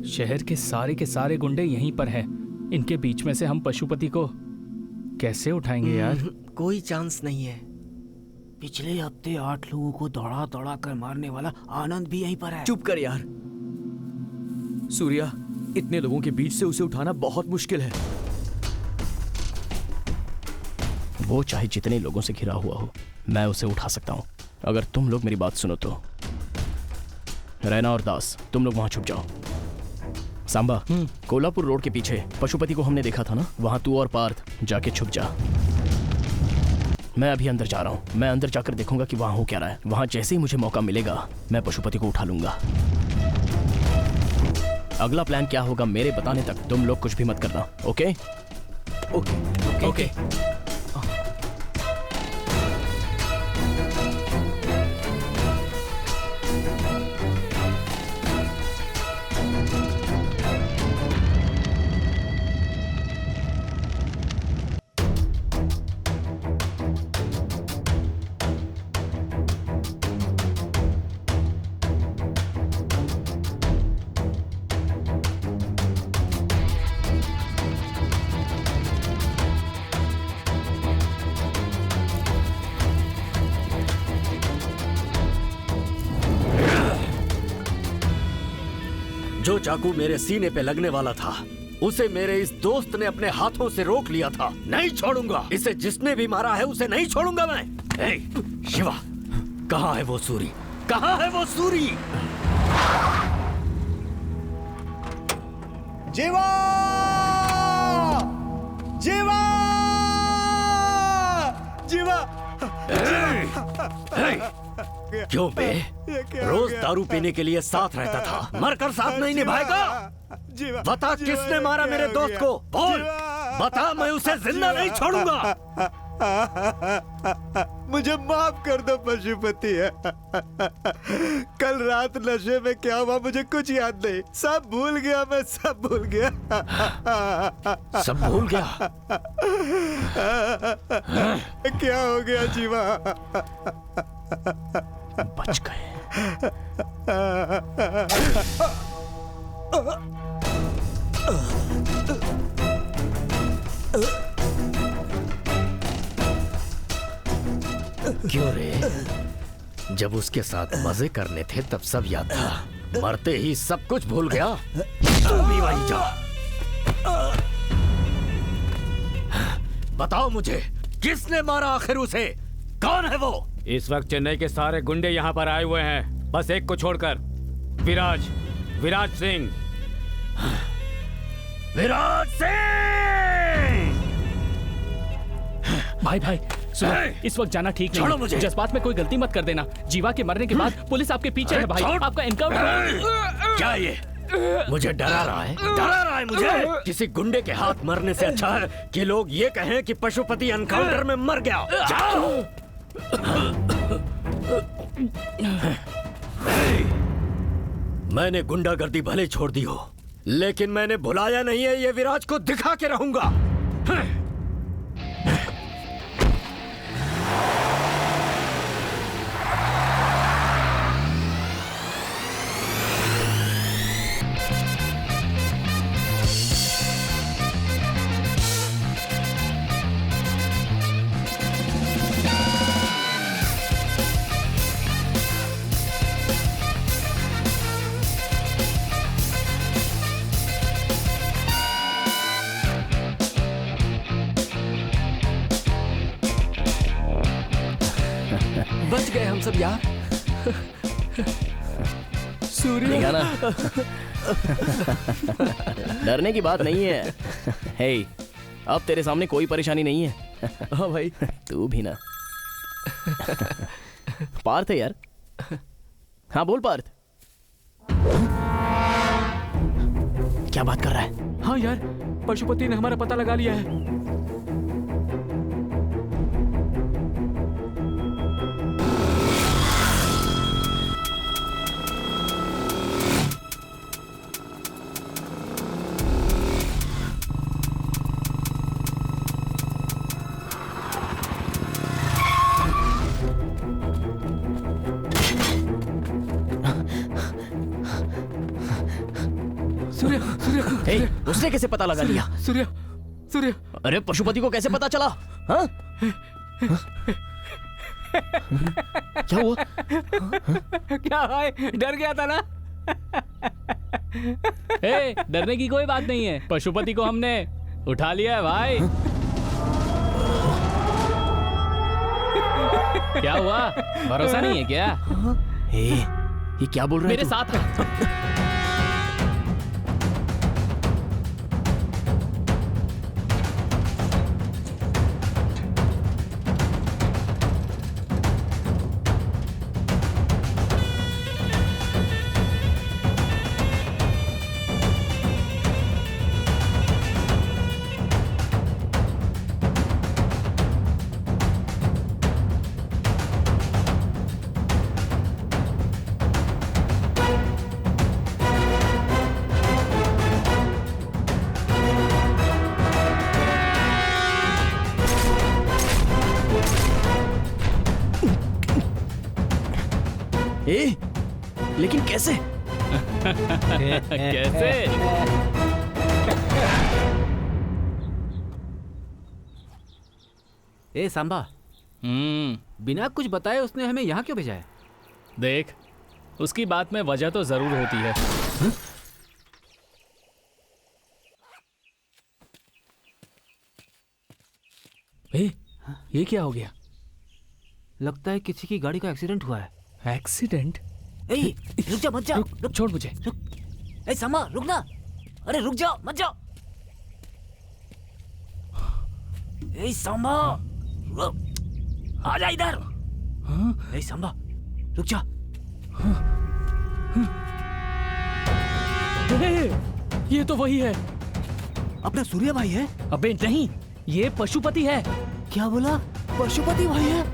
शहर के सारे गुंडे यहीं पर हैं। इनके बीच में से हम पशुपति को कैसे उठाएंगे यार? कोई चांस नहीं है। पिछले हफ्ते 8 लोगों को दौड़ा दौड़ा कर मारने वाला आनंद भी यहीं पर है। चुप कर यार। सूर्या, इतने लोगों के बीच से उसे उठाना बहुत मुश्किल है। वो चाहे जितने लोगों से घिरा हुआ हो, मैं उसे उठा सकता हूँ अगर तुम लोग मेरी बात सुनो तो। रैना और दास, तुम लोग वहां छुप जाओ। सांबा, कोल्हापुर रोड के पीछे पशुपति को हमने देखा था ना, वहां तू और पार्थ जाके छुप जा। मैं अभी अंदर जा रहा हूं। मैं अंदर जाकर देखूंगा कि वहां हो क्या रहा है। वहां जैसे ही मुझे मौका मिलेगा मैं पशुपति को उठा लूंगा। अगला प्लान क्या होगा मेरे बताने तक तुम लोग कुछ भी मत करना। ओके? Okay okay. जो चाकू मेरे सीने पे लगने वाला था उसे मेरे इस दोस्त ने अपने हाथों से रोक लिया था। नहीं छोड़ूंगा इसे। जिसने भी मारा है उसे नहीं छोड़ूंगा मैं। शिवा, कहाँ है वो सूरी? कहाँ है वो सूरी? जीवा! जीवा! जीवा! क्यों बे? रोज दारू पीने के लिए साथ रहता था, मरकर साथ नहीं निभाएगा? बता किसने मारा मेरे दोस्त को? बोल, बता, मैं उसे जिंदा नहीं छोड़ूंगा। मुझे माफ कर दो पशुपति। कल रात नशे में क्या हुआ मुझे कुछ याद नहीं। सब भूल गया मैं, सब भूल गया। सब भूल गया? क्या हो गया जीवा? बच गए। क्यों रे? जब उसके साथ मजे करने थे तब सब याद था, मरते ही सब कुछ भूल गया। तू भी वहीं जा। बताओ मुझे, किसने मारा आखिर उसे? कौन है वो? इस वक्त चेन्नई के सारे गुंडे यहाँ पर आए हुए हैं, बस एक को छोड़कर। विराज सिंह। विराज सिंह! भाई सुनो, इस वक्त जाना ठीक छोड़ो नहीं। मुझे। जज्बात में कोई गलती मत कर देना। जीवा के मरने के बाद पुलिस आपके पीछे है भाई। छोड़। आपका एनकाउंटर। क्या ये मुझे डरा रहा है? डरा रहा है मुझे? किसी गुंडे के हाथ मरने से अच्छा है कि लोग ये कहें कि पशुपति एनकाउंटर में मर गया। जाओ। मैंने गुंडागर्दी भले छोड़ दी हो, लेकिन मैंने भुलाया नहीं है। ये विराज को दिखा के रहूंगा। बच गए हम सब यार। सूर्य देखा ना? डरने की बात नहीं है। हे, अब तेरे सामने कोई परेशानी नहीं है। हाँ भाई। तू भी ना। पार्थ है यार। हाँ बोल पार्थ। क्या बात कर रहा है? हाँ यार, पशुपति ने हमारा पता लगा लिया है। सूर्य, उसने कैसे पता लगा लिया? सूर्य, अरे पशुपति को कैसे पता चला? हाँ? क्या हुआ? क्या भाई, डर गया था ना? ए, डरने की कोई बात नहीं है। पशुपति को हमने उठा लिया है भाई। क्या हुआ? भरोसा नहीं है क्या? ये क्या बोल रहे हैं? मेरे साथ है। लेकिन कैसे? कैसे? ए सांबा, बिना कुछ बताए उसने हमें यहाँ क्यों भेजा है? देख, उसकी बात में वजह तो जरूर होती है। ये क्या हो गया? लगता है किसी की गाड़ी का एक्सीडेंट हुआ है। एक्सीडेंट? रुक जा, मत जा। रुक, छोड़ मुझे। ए समा, रुक ना। अरे रुक जाओ, मत जाओ। ए समा, आ जा इधर। ए समा, रुक जा। ये तो वही है। अपना सूर्य भाई है? अबे नहीं, ये पशुपति है। क्या बोला? पशुपति भाई है?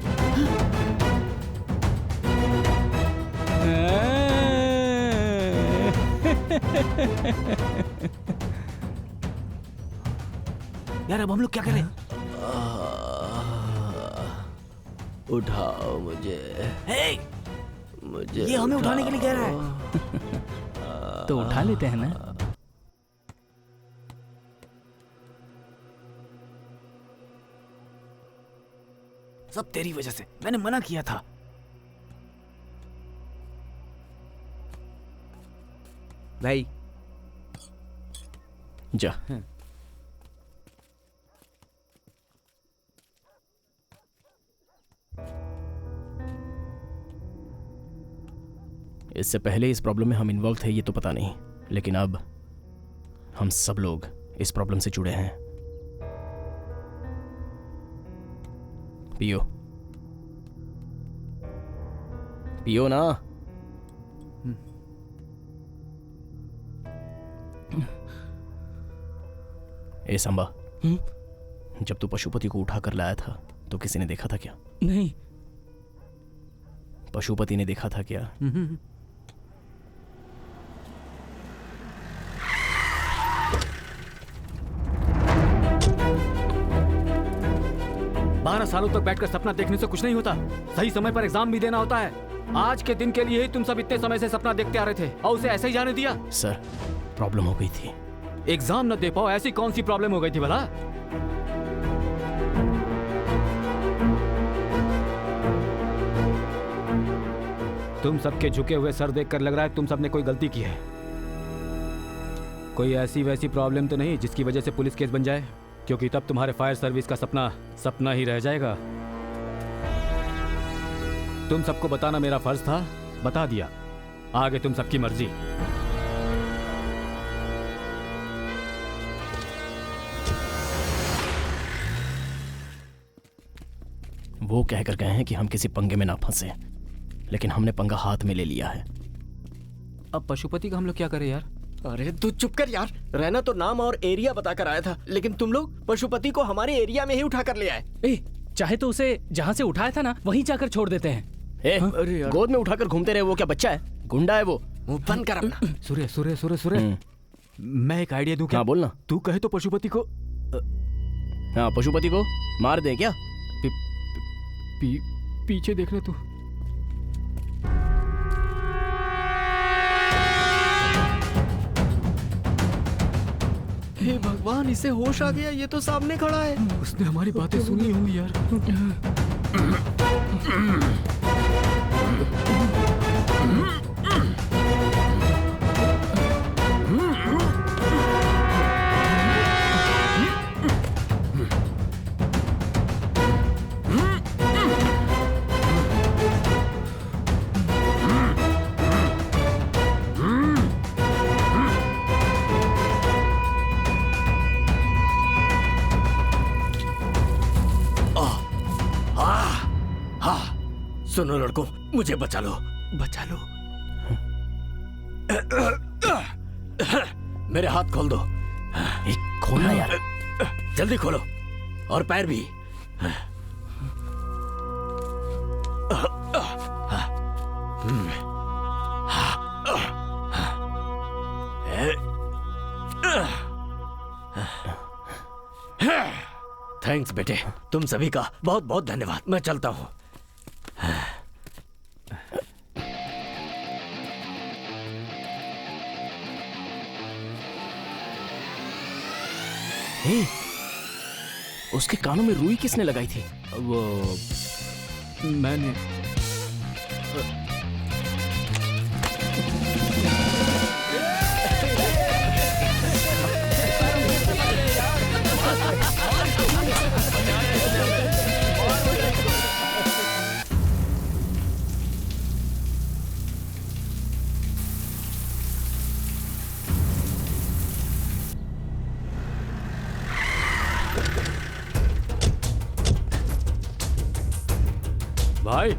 यार अब हम लोग क्या करें? उठाओ मुझे। मुझे ये हमें उठाने के लिए कह रहा है। तो उठा लेते हैं ना। सब तेरी वजह से, मैंने मना किया था। भाई, जा। इससे पहले इस प्रॉब्लम में हम इन्वॉल्व थे ये तो पता नहीं, लेकिन अब हम सब लोग इस प्रॉब्लम से जुड़े हैं। पियो पियो ना। ए सांबा, जब तू पशुपति को उठाकर लाया था तो किसी ने देखा था क्या? नहीं। पशुपति ने देखा था क्या? 12 सालों तक बैठकर सपना देखने से कुछ नहीं होता। सही समय पर एग्जाम भी देना होता है। आज के दिन के लिए ही तुम सब इतने समय से सपना देखते आ रहे थे और उसे ऐसे ही जाने दिया। सर, प्रॉब्लम हो गई थी। एग्जाम न दे पाओ ऐसी कौन सी प्रॉब्लम हो गई थी भला? तुम सबके झुके हुए सर देखकर लग रहा है तुम सबने कोई गलती की है। कोई ऐसी वैसी प्रॉब्लम तो नहीं जिसकी वजह से पुलिस केस बन जाए, क्योंकि तब तुम्हारे फायर सर्विस का सपना सपना ही रह जाएगा। तुम सबको बताना मेरा फर्ज था, बता दिया। आगे तुम सबकी मर्जी। वो कहकर गए हैं कि हम किसी पंगे में ना फंसे, लेकिन हमने पंगा हाथ में ले लिया है। अब पशुपति का हम लोग क्या करें यार? अरे तू चुप कर यार। रहना तो नाम और एरिया बताकर आया था, लेकिन तुम लोग पशुपति को हमारे एरिया में ही उठाकर ले आए। चाहे तो उसे जहाँ से उठाया था ना वहीं जाकर छोड़ देते हैं। अरे यार, गोद में उठाकर घूमते रहे। वो क्या बच्चा है? गुंडा है वो। मुंह बंद कर अपना। सूर्य सूर्य सूर्य सूर्य, मैं एक आइडिया दूं क्या? हाँ बोलना। तू कहे तो पशुपति को हाँ पशुपति को मार दे क्या? पीछे देख ले तू। हे भगवान, इसे होश आ गया। ये तो सामने खड़ा है। उसने हमारी बातें सुन ली होंगी यार। सुनो लड़कों, मुझे बचा लो, बचा लो। मेरे हाथ खोल दो। खोलना यार, जल्दी खोलो। और पैर भी। थैंक्स बेटे, तुम सभी का बहुत बहुत धन्यवाद। मैं चलता हूँ। उसके कानों में रुई किसने लगाई थी? वो मैंने। भाई,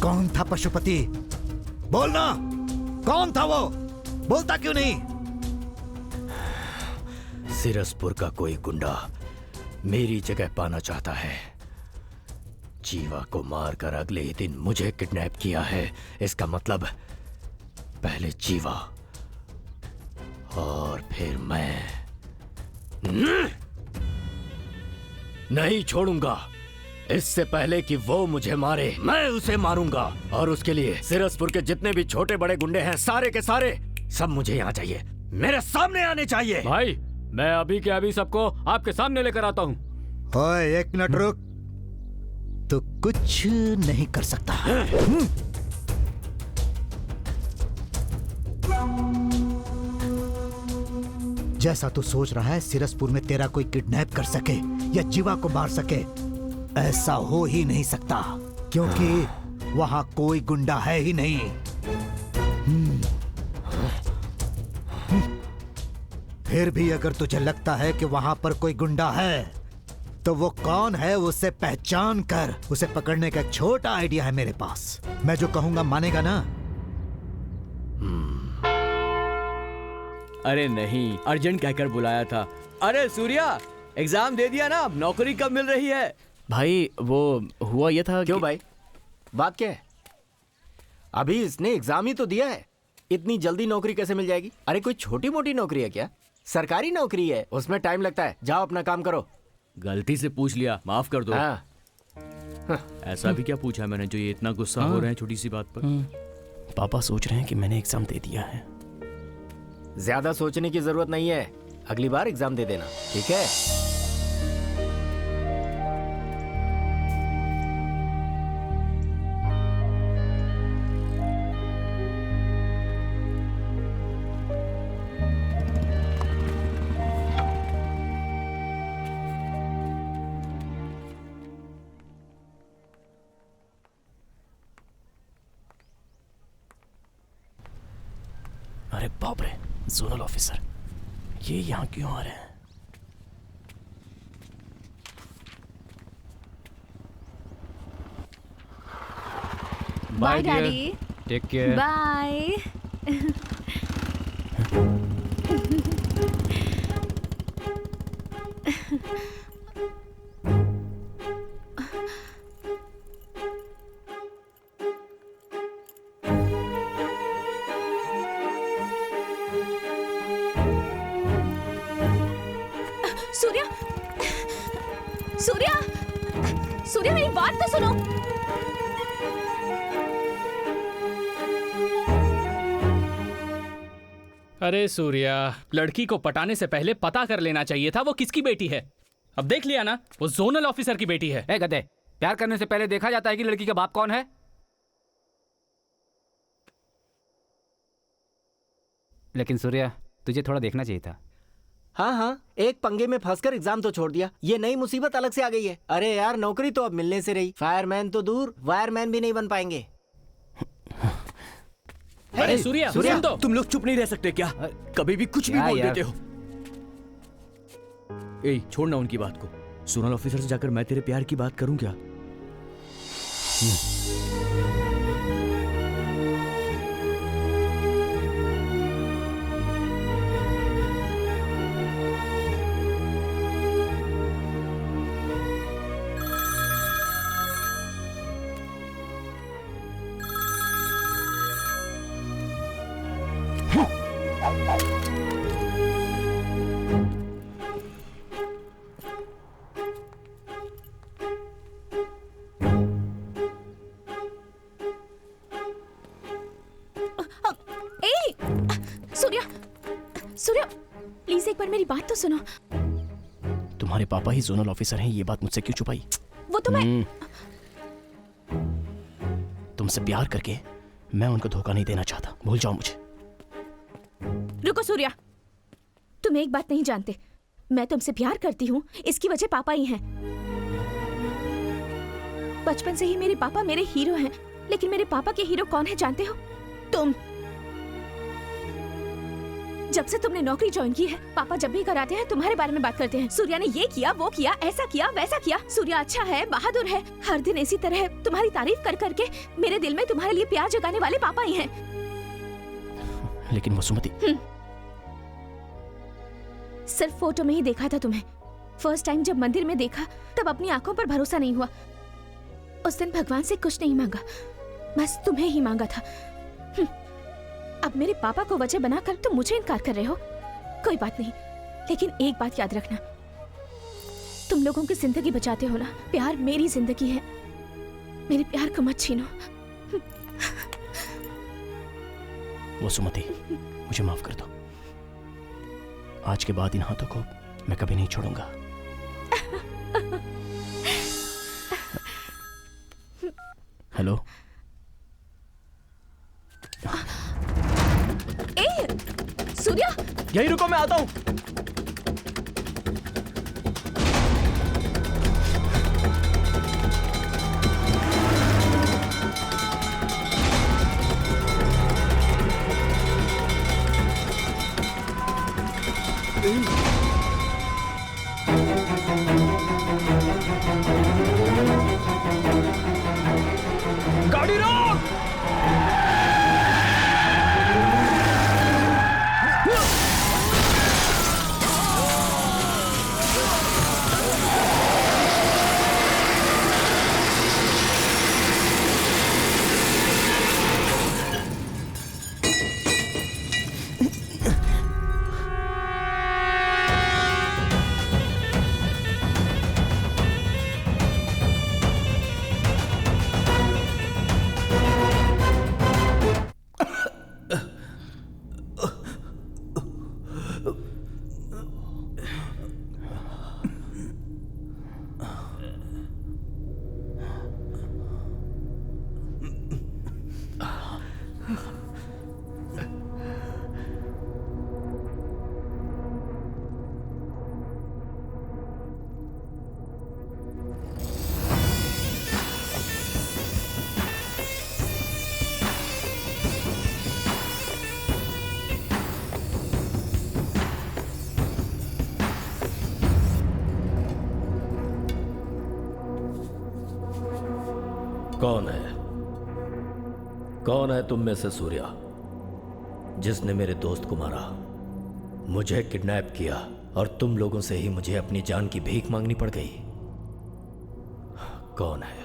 कौन था पशुपति? बोलना, कौन था वो? बोलता क्यों नहीं? सिरसपुर का कोई गुंडा मेरी जगह पाना चाहता है। जीवा को मारकर अगले ही दिन मुझे किडनैप किया है। इसका मतलब पहले जीवा और फिर मैं। नहीं छोड़ूंगा। इससे पहले कि वो मुझे मारे, मैं उसे मारूंगा। और उसके लिए सिरसपुर के जितने भी छोटे बड़े गुंडे हैं, सारे के सारे सब मुझे यहाँ चाहिए, मेरे सामने आने चाहिए। भाई, मैं अभी के अभी सबको आपके सामने लेकर आता हूँ। ओए, एक मिनट रुक। तो कुछ नहीं कर सकता। जैसा तू सोच रहा है सिरसपुर में तेरा कोई किडनैप कर सके या जीवा को मार सके, ऐसा हो ही नहीं सकता, क्योंकि वहां कोई गुंडा है ही नहीं। फिर भी अगर तुझे लगता है कि वहां पर कोई गुंडा है तो वो कौन है उसे पहचान कर उसे पकड़ने का एक छोटा आइडिया है मेरे पास। मैं जो कहूंगा मानेगा ना? अरे नहीं, अर्जेंट कहकर बुलाया था। अरे सूर्या, एग्जाम दे दिया ना, अब नौकरी कब मिल रही है? भाई वो हुआ ये था। क्यों भाई, बात क्या है? अभी इसने एग्जाम ही तो दिया है, इतनी जल्दी नौकरी कैसे मिल जाएगी? अरे कोई छोटी मोटी नौकरी है क्या? सरकारी नौकरी है, उसमें टाइम लगता है। जाओ अपना काम करो। गलती से पूछ लिया, माफ कर दो। ऐसा भी क्या पूछा मैंने जो ये इतना गुस्सा हो रहे हैं छोटी सी बात पर? पापा सोच रहे हैं कि मैंने एग्जाम दे दिया है। ज्यादा सोचने की जरूरत नहीं है, अगली बार एग्जाम दे देना, ठीक है? अरे बाप रे, जोनल ऑफिसर, ये यहाँ क्यों आ रहे हैं? Bye daddy. Take care. Bye. Surya, Surya, Surya मेरी बात तो सुनो। अरे सूर्या, लड़की को पटाने से पहले पता कर लेना चाहिए था वो किसकी बेटी है। अब देख लिया ना, वो जोनल ऑफिसर की बेटी है। ए गधे, प्यार करने से पहले देखा जाता है कि लड़की का बाप कौन है? लेकिन सूर्या, तुझे थोड़ा देखना चाहिए था। हाँ, एक पंगे में फंसकर एग्जाम तो छोड़ दिया, ये नई मुसीबत अलग से आ गई है। अरे यार, नौकरी तो अब मिलने से रही, फायरमैन तो दूर, वायरमैन भी नहीं बन पाएंगे। अरे सूर्या, सूर्या, सुन तो। तुम लोग चुप नहीं रह सकते क्या? कभी भी कुछ भी बोल देते हो। ए, छोड़ना उनकी बात को। जोनल ऑफिसर से जाकर मैं तेरे प्यार की बात करूं क्या? सूर्या, सूर्या, प्लीज एक बार मेरी बात तो सुनो। तुम्हारे पापा ही जोनल ऑफिसर हैं, ये बात मुझसे क्यों छुपाई? वो तो मैं तुमसे प्यार करके मैं उनको धोखा नहीं देना चाहता, भूल जाओ मुझे। रुको सूर्या, तुम एक बात नहीं जानते, मैं तुमसे प्यार करती हूँ इसकी वजह पापा ही हैं। बचपन से ही मेरे पापा मेरे हीरो हैं, लेकिन मेरे पापा के हीरो कौन है जानते हो? तुम। जब से तुमने नौकरी ज्वाइन की है, पापा जब भी कराते हैं तुम्हारे बारे में बात करते हैं। सूर्या ने ये किया, वो किया, ऐसा किया, वैसा किया। सूर्या अच्छा है, बहादुर है। हर दिन इसी तरह तुम्हारी तारीफ कर करके मेरे दिल में तुम्हारे लिए प्यार जगाने वाले पापा ही हैं। लेकिन वसुमती, सिर्फ फोटो में ही देखा था तुम्हें। फर्स्ट टाइम जब मंदिर में देखा तब अपनी आंखों पर भरोसा नहीं हुआ। उस दिन भगवान से कुछ नहीं मांगा, बस तुम्हें ही मांगा था। अब मेरे पापा को वजह बनाकर तुम मुझे इनकार कर रहे हो। कोई बात नहीं, लेकिन एक बात याद रखना, तुम लोगों की जिंदगी बचाते हो ना। प्यार मेरी जिंदगी है, मेरे प्यार को मत छीनो। वसुमती, मुझे माफ कर दो। आज के बाद इन हाथों को मैं कभी नहीं छोड़ूंगा। हेलो, सूर्या, यही रुको, मैं आता हूँ। गाड़ी रोक। कौन है? कौन है तुम में से सूर्या जिसने मेरे दोस्त को मारा, मुझे किडनैप किया और तुम लोगों से ही मुझे अपनी जान की भीख मांगनी पड़ गई? कौन है?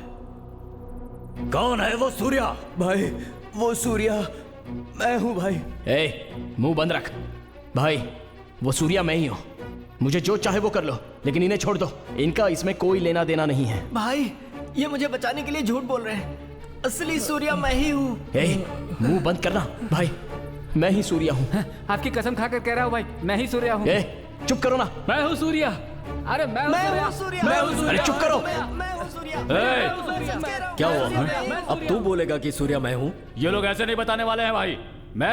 कौन है वो सूर्या? भाई वो सूर्या मैं हूं भाई। मुंह बंद रख भाई, वो सूर्या मैं ही हूं। मुझे जो चाहे वो कर लो, लेकिन इन्हें छोड़ दो। इनका इसमें कोई लेना देना नहीं है। भाई ये मुझे बचाने के लिए झूठ बोल रहे हैं। असली सूर्या मैं ही हूँ। मुंह बंद करना भाई, मैं ही सूर्या हूँ। आपकी कसम खाकर कह रहा हूँ भाई, मैं ही सूर्या हूँ। चुप करो ना। मैं हूँ सूर्या। अरे मैं हूँ सूर्या। मैं हूँ सूर्या। अरे चुप करो। क्या हुआ? अब तू बोलेगा कि सूर्या मैं हूँ? ये लोग ऐसे नहीं बताने वाले हैं भाई। मैं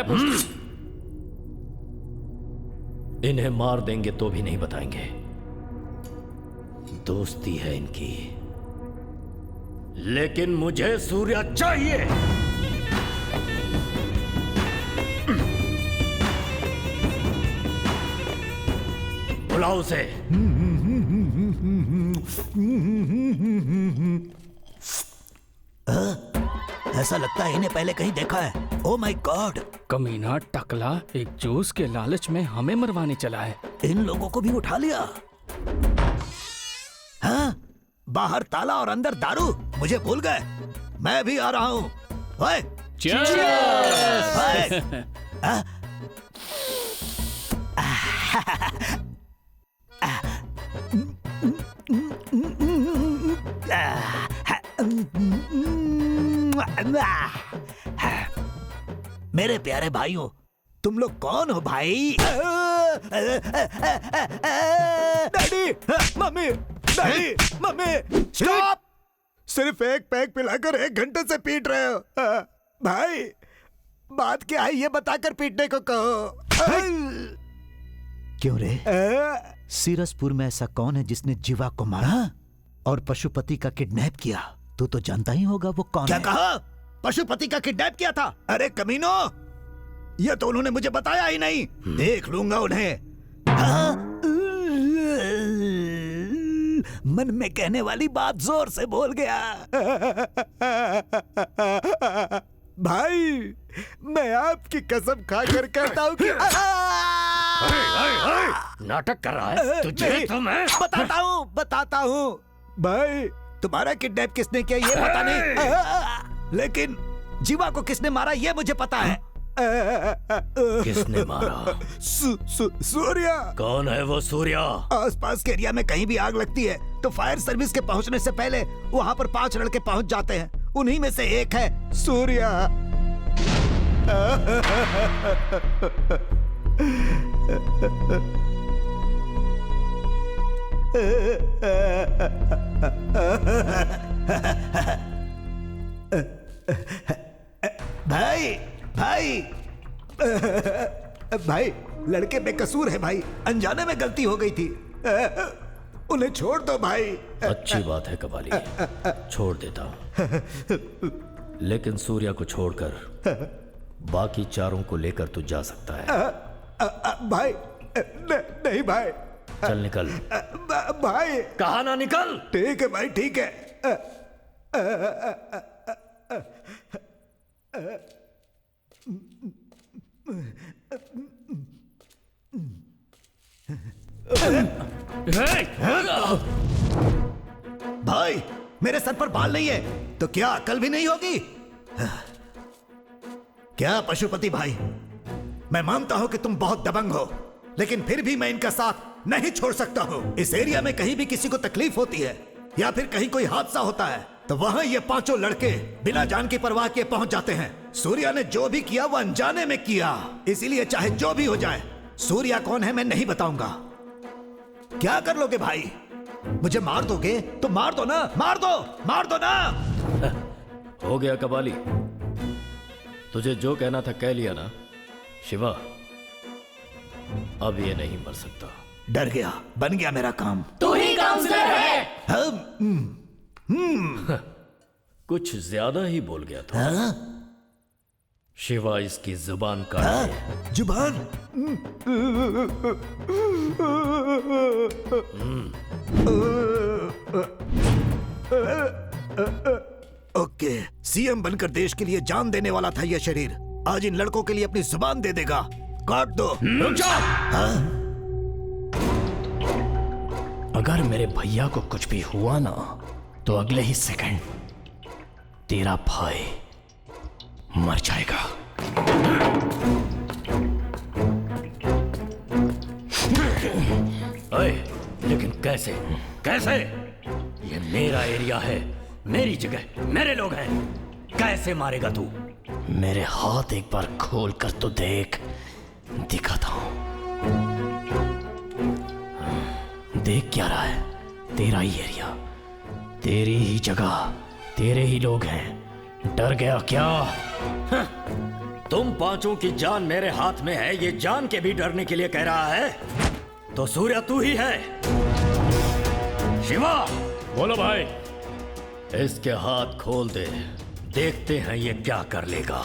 इन्हें मार देंगे तो भी नहीं बताएंगे। दोस्ती है इनकी, लेकिन मुझे सूर्या चाहिए। बुलाओ उसे। ऐसा लगता है इन्हें पहले कहीं देखा है। Oh my God! कमीना टकला एक जूस के लालच में हमें मरवाने चला है। इन लोगों को भी उठा लिया। हाँ? बाहर ताला और अंदर दारू। मुझे भूल गए। मैं भी आ रहा हूँ। ओए! मेरे प्यारे भाइयों, तुम लोग कौन हो भाई? Daddy, mummy, daddy, mummy, stop! सिर्फ एक पैक पिलाकर 1 घंटे से पीट रहे हो। भाई, बात क्या है ये बताकर पीटने को कहो। क्यों रे? सीरसपुर में ऐसा कौन है जिसने जीवा को मारा और पशुपति का किडनैप किया? तू तो जानता ही होगा वो कौन है। क्या कहा? पशुपति का किडनैप किया था? अरे कमीनो, ये तो उन्होंने मुझे बताया ही नहीं। देख लूंगा उन्हें। मन में कहने वाली बात जोर से बोल गया। भाई, मैं आपकी कसम खाकर कहता हूँ कि नाटक कर रहा है तुझे तो मैं बताता हूँ। भाई, तुम्हारा किडनैप किसने किया ये पता नहीं, लेकिन जीवा को किसने मारा ये मुझे पता है। किसने मारा? सूर्या। कौन है वो सूर्या? आसपास के एरिया में कहीं भी आग लगती है तो फायर सर्विस के पहुंचने से पहले वहां पर 5 लड़के पहुंच जाते हैं। उन्हीं में से एक है सूर्या। भाई, भाई, भाई, लड़के बेकसूर है भाई। अनजाने में गलती हो गई थी। उन्हें छोड़ दो भाई। अच्छी बात है कबाली, छोड़ देता हूँ। लेकिन सूर्या को छोड़कर बाकी चारों को लेकर तू जा सकता है। भाई, नहीं भाई। चल निकल। भाई कहा ना निकल। ठीक है भाई, ठीक है। भाई मेरे सर पर बाल नहीं है तो क्या अकल भी नहीं होगी? क्या पशुपति भाई, मैं मानता हूं कि तुम बहुत दबंग हो, लेकिन फिर भी मैं इनका साथ नहीं छोड़ सकता हूं। इस एरिया में कहीं भी किसी को तकलीफ होती है या फिर कहीं कोई हादसा होता है तो वहां ये पांचों लड़के बिना जान की परवाह किए पहुंच जाते हैं। सूर्या ने जो भी किया वो अनजाने में किया, इसीलिए चाहे जो भी हो जाए, सूर्या कौन है मैं नहीं बताऊंगा। क्या कर लोगे भाई? मुझे मार दोगे तो मार दो ना, मार दो ना। हो गया कबाली, तुझे जो कहना था कह लिया ना। शिवा, अब ये नहीं मर सकता। डर गया, बन गया मेरा काम। तू ही काउंसलर है। कुछ ज्यादा ही बोल गया था। शिवा, इसकी जुबान काट। जुबान? ओके, सीएम बनकर देश के लिए जान देने वाला था यह शरीर, आज इन लड़कों के लिए अपनी जुबान दे देगा। काट दो। रुक जाओ। अगर मेरे भैया को कुछ भी हुआ ना तो अगले ही सेकंड तेरा भाई मर जाएगा। अरे, लेकिन कैसे? कैसे? ये मेरा एरिया है, मेरी जगह, मेरे लोग हैं, कैसे मारेगा तू? मेरे हाथ एक बार खोल कर तो देख, दिखाता हूं। देख क्या रहा है? तेरा ही एरिया, तेरी ही जगह, तेरे ही लोग हैं। डर गया क्या? तुम पांचों की जान मेरे हाथ में है, ये जान के भी डरने के लिए कह रहा है? तो सूर्या तू ही है। शिवा, बोलो भाई। इसके हाथ खोल दे, देखते हैं ये क्या कर लेगा।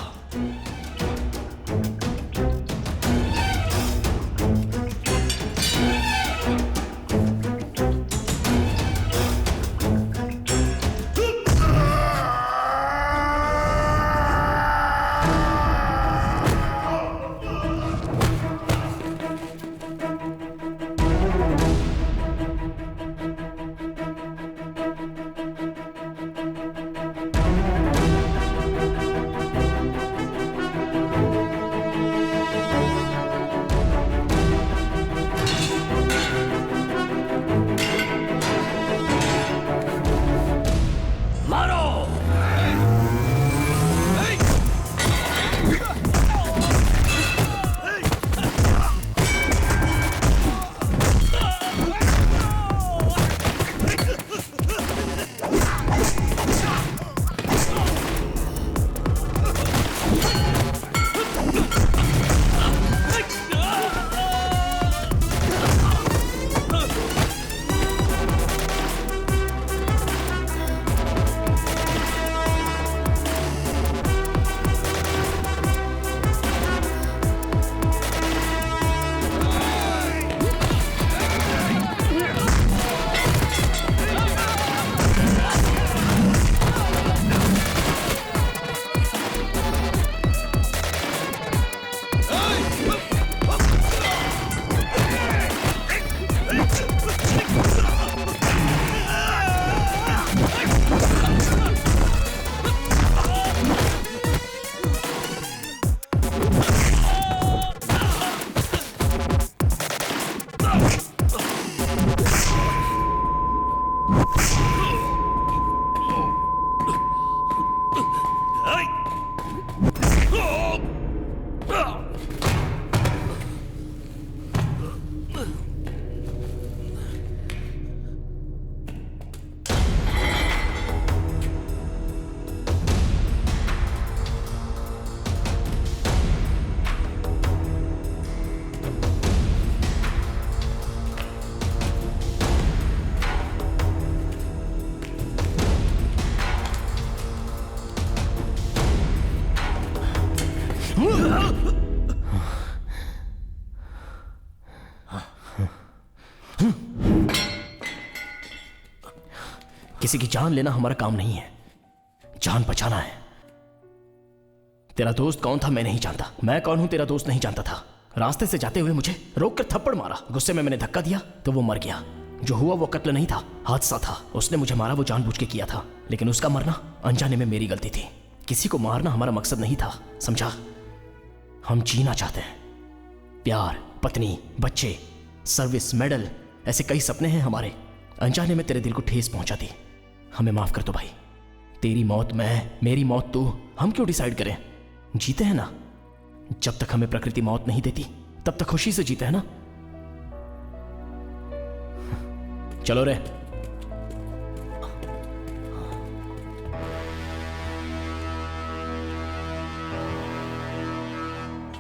किसी की जान लेना हमारा काम नहीं है, जान बचाना है। तेरा दोस्त कौन था मैं नहीं जानता, मैं कौन हूं तेरा दोस्त नहीं जानता था। रास्ते से जाते हुए मुझे रोक कर थप्पड़ मारा, गुस्से में मैंने धक्का दिया तो वो मर गया। जो हुआ वो कत्ल नहीं था, हादसा था। उसने मुझे मारा, वो जानबूझ के किया था, लेकिन उसका मरना अनजाने में मेरी गलती थी। किसी को मारना हमारा मकसद नहीं था, समझा? हम जीना चाहते हैं, प्यार, पत्नी, बच्चे, सर्विस, मेडल, ऐसे कई सपने हैं हमारे। अनजाने में तेरे दिल को ठेस पहुंचा दी, हमें माफ कर दो भाई। तेरी मौत मैं, मेरी मौत तू, हम क्यों डिसाइड करें? जीते हैं ना, जब तक हमें प्रकृति मौत नहीं देती तब तक खुशी से जीते हैं ना। चलो रे।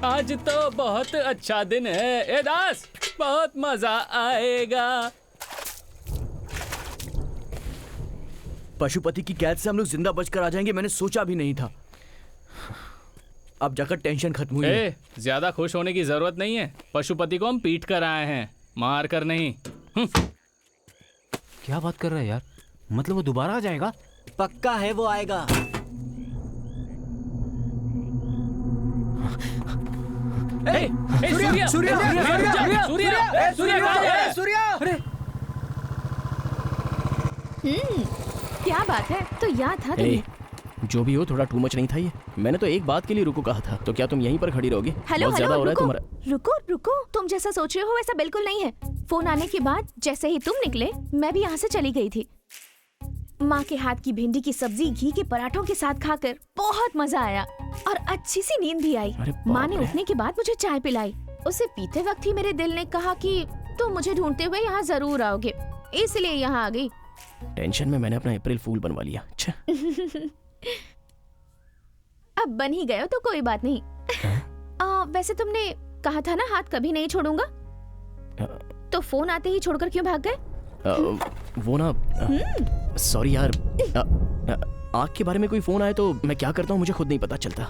आज तो बहुत अच्छा दिन है ए दास, बहुत मजा आएगा। पशुपति की कैद से हम लोग जिंदा बचकर आ जाएंगे, मैंने सोचा भी नहीं था। अब जाकर टेंशन खत्म हुई है। ज्यादा खुश होने की जरूरत नहीं है, पशुपति को हम पीट कर आए हैं, मार कर नहीं। क्या बात कर रहा है यार, मतलब वो दोबारा आ जाएगा? पक्का है वो आएगा। सूर्या, सूर्या, सूर्या, सूर्या। क्या बात है, तो याद था तुम्हें। जो भी हो, थोड़ा टू मच नहीं था ये? मैंने तो एक बात के लिए रुको कहा था, तो क्या तुम यहीं पर खड़ी रहोगी? हेलो बहुत ज्यादा हो रहा है रुको, तुम्हारा। रुको, तुम जैसा सोच रहे हो वैसा बिल्कुल नहीं है। फोन आने के बाद जैसे ही तुम निकले मैं भी यहाँ से चली गई थी। माँ के हाथ की भिंडी की सब्जी घी के पराठों के साथ खाकर बहुत मजा आया और अच्छी सी नींद भी आई। माँ ने उठने के बाद मुझे चाय पिलाई। उसे पीते वक्त ही मेरे दिल ने कहा कि तुम मुझे ढूंढते हुए यहाँ जरूर आओगे, इसलिए यहाँ आ गई। टेंशन में मैंने अपना अप्रैल फूल बनवा लिया। अच्छा अब बन ही गए हो तो कोई बात नहीं। वैसे तुमने कहा था ना हाथ कभी नहीं छोड़ूंगा, तो फोन आते ही छोड़कर क्यों भाग गए? वो ना, सॉरी यार, आग के बारे में कोई फोन आए तो मैं क्या करता हूँ मुझे खुद नहीं पता चलता।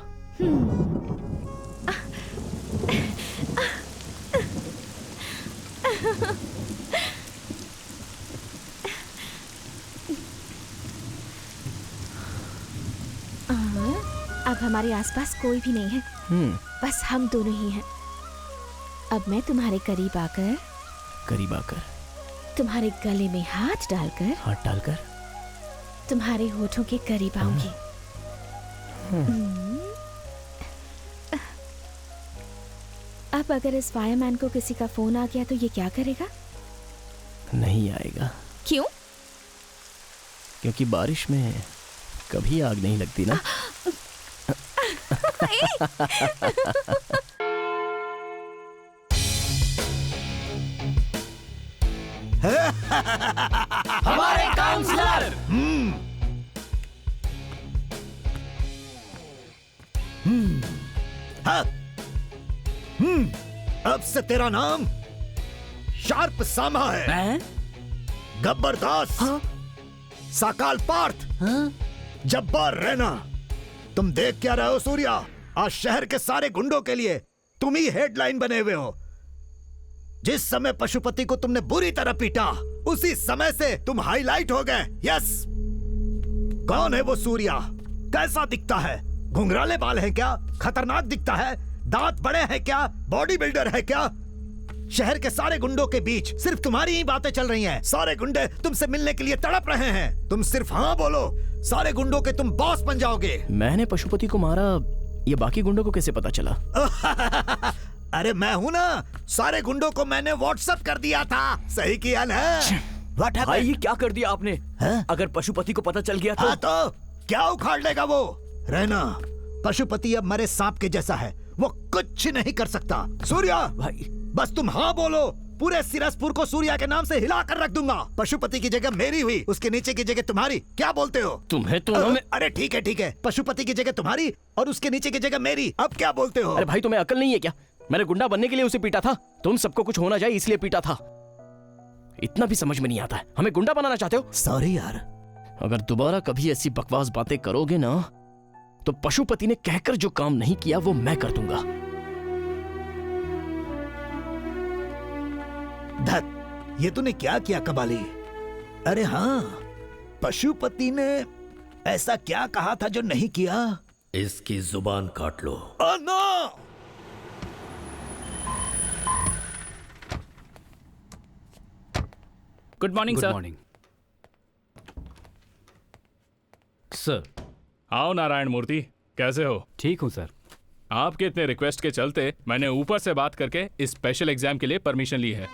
अब हमारे आसपास कोई भी नहीं है, बस हम दोनों ही हैं। अब मैं तुम्हारे करीब आकर तुम्हारे गले में हाथ डालकर तुम्हारे होठों के करीब आऊंगी। अब अगर इस फायरमैन को किसी का फोन आ गया तो ये क्या करेगा? नहीं आएगा। क्यों? क्योंकि बारिश में कभी आग नहीं लगती ना। हमारे काउंसलर। हाँ। अब से तेरा नाम शार्प सामा है, गब्बर दास, साकाल पार्थ, जब्बार रैना। तुम देख क्या रहे हो सूर्या? आज शहर के सारे गुंडों के लिए तुम ही हेडलाइन बने हुए हो। जिस समय पशुपति को तुमने बुरी तरह पीटा, उसी समय से तुम हाईलाइट हो गए। यस। कौन है वो सूर्या? कैसा दिखता है? घुंघराले बाल हैं क्या? खतरनाक दिखता है? दांत बड़े हैं क्या? बॉडी बिल्डर है क्या? शहर के सारे गुंडों के बीच सिर्फ तुम्हारी ही बातें चल रही हैं। सारे गुंडे तुमसे मिलने के लिए तड़प रहे हैं। तुम सिर्फ हाँ बोलो, सारे गुंडों के तुम बॉस बन जाओगे। मैंने पशुपति को मारा, ये बाकी गुंडों को कैसे पता चला? अरे मैं हूं ना, सारे गुंडों को मैंने व्हाट्सएप कर दिया था। सही किया ना? भाई ये क्या कर दिया आपने? अगर पशुपति को पता चल गया तो? हाँ तो क्या उखाड़ लेगा वो? रहना, पशुपति अब मरे सांप के जैसा है, वो कुछ नहीं कर सकता। सूर्या भाई बस तुम हाँ बोलो, पूरे सिरसपुर को सूर्या के नाम से हिला कर रख दूंगा। पशुपति की जगह मेरी हुई, उसके नीचे की जगह तुम्हारी। क्या बोलते हो? तुम्हें तो अरे ठीक है, पशुपति की जगह तुम्हारी और उसके नीचे की जगह मेरी। अब क्या बोलते हो? अरे भाई तुम्हें अकल नहीं है क्या? मैंने गुंडा बनने के लिए उसे पीटा था, तुम सबको कुछ होना जाए इसलिए पीटा था। इतना भी समझ में नहीं आता है, हमें गुंडा बनाना चाहते हो? सॉरी यार। अगर दोबारा कभी ऐसी बकवास बातें करोगे ना, तो पशुपति ने कहकर जो काम नहीं किया वो मैं कर दूंगा। धत, ये तूने क्या किया कबाली? अरे हाँ, पशुपति ने ऐसा क्या कहा था जो नहीं किया? इसकी जुबान काट लो। No! Good morning sir. Good morning sir. आओ नारायण मूर्ति, कैसे हो? ठीक हूँ सर। आपके इतने रिक्वेस्ट के चलते मैंने ऊपर से बात करके इस स्पेशल एग्जाम के लिए परमिशन ली है।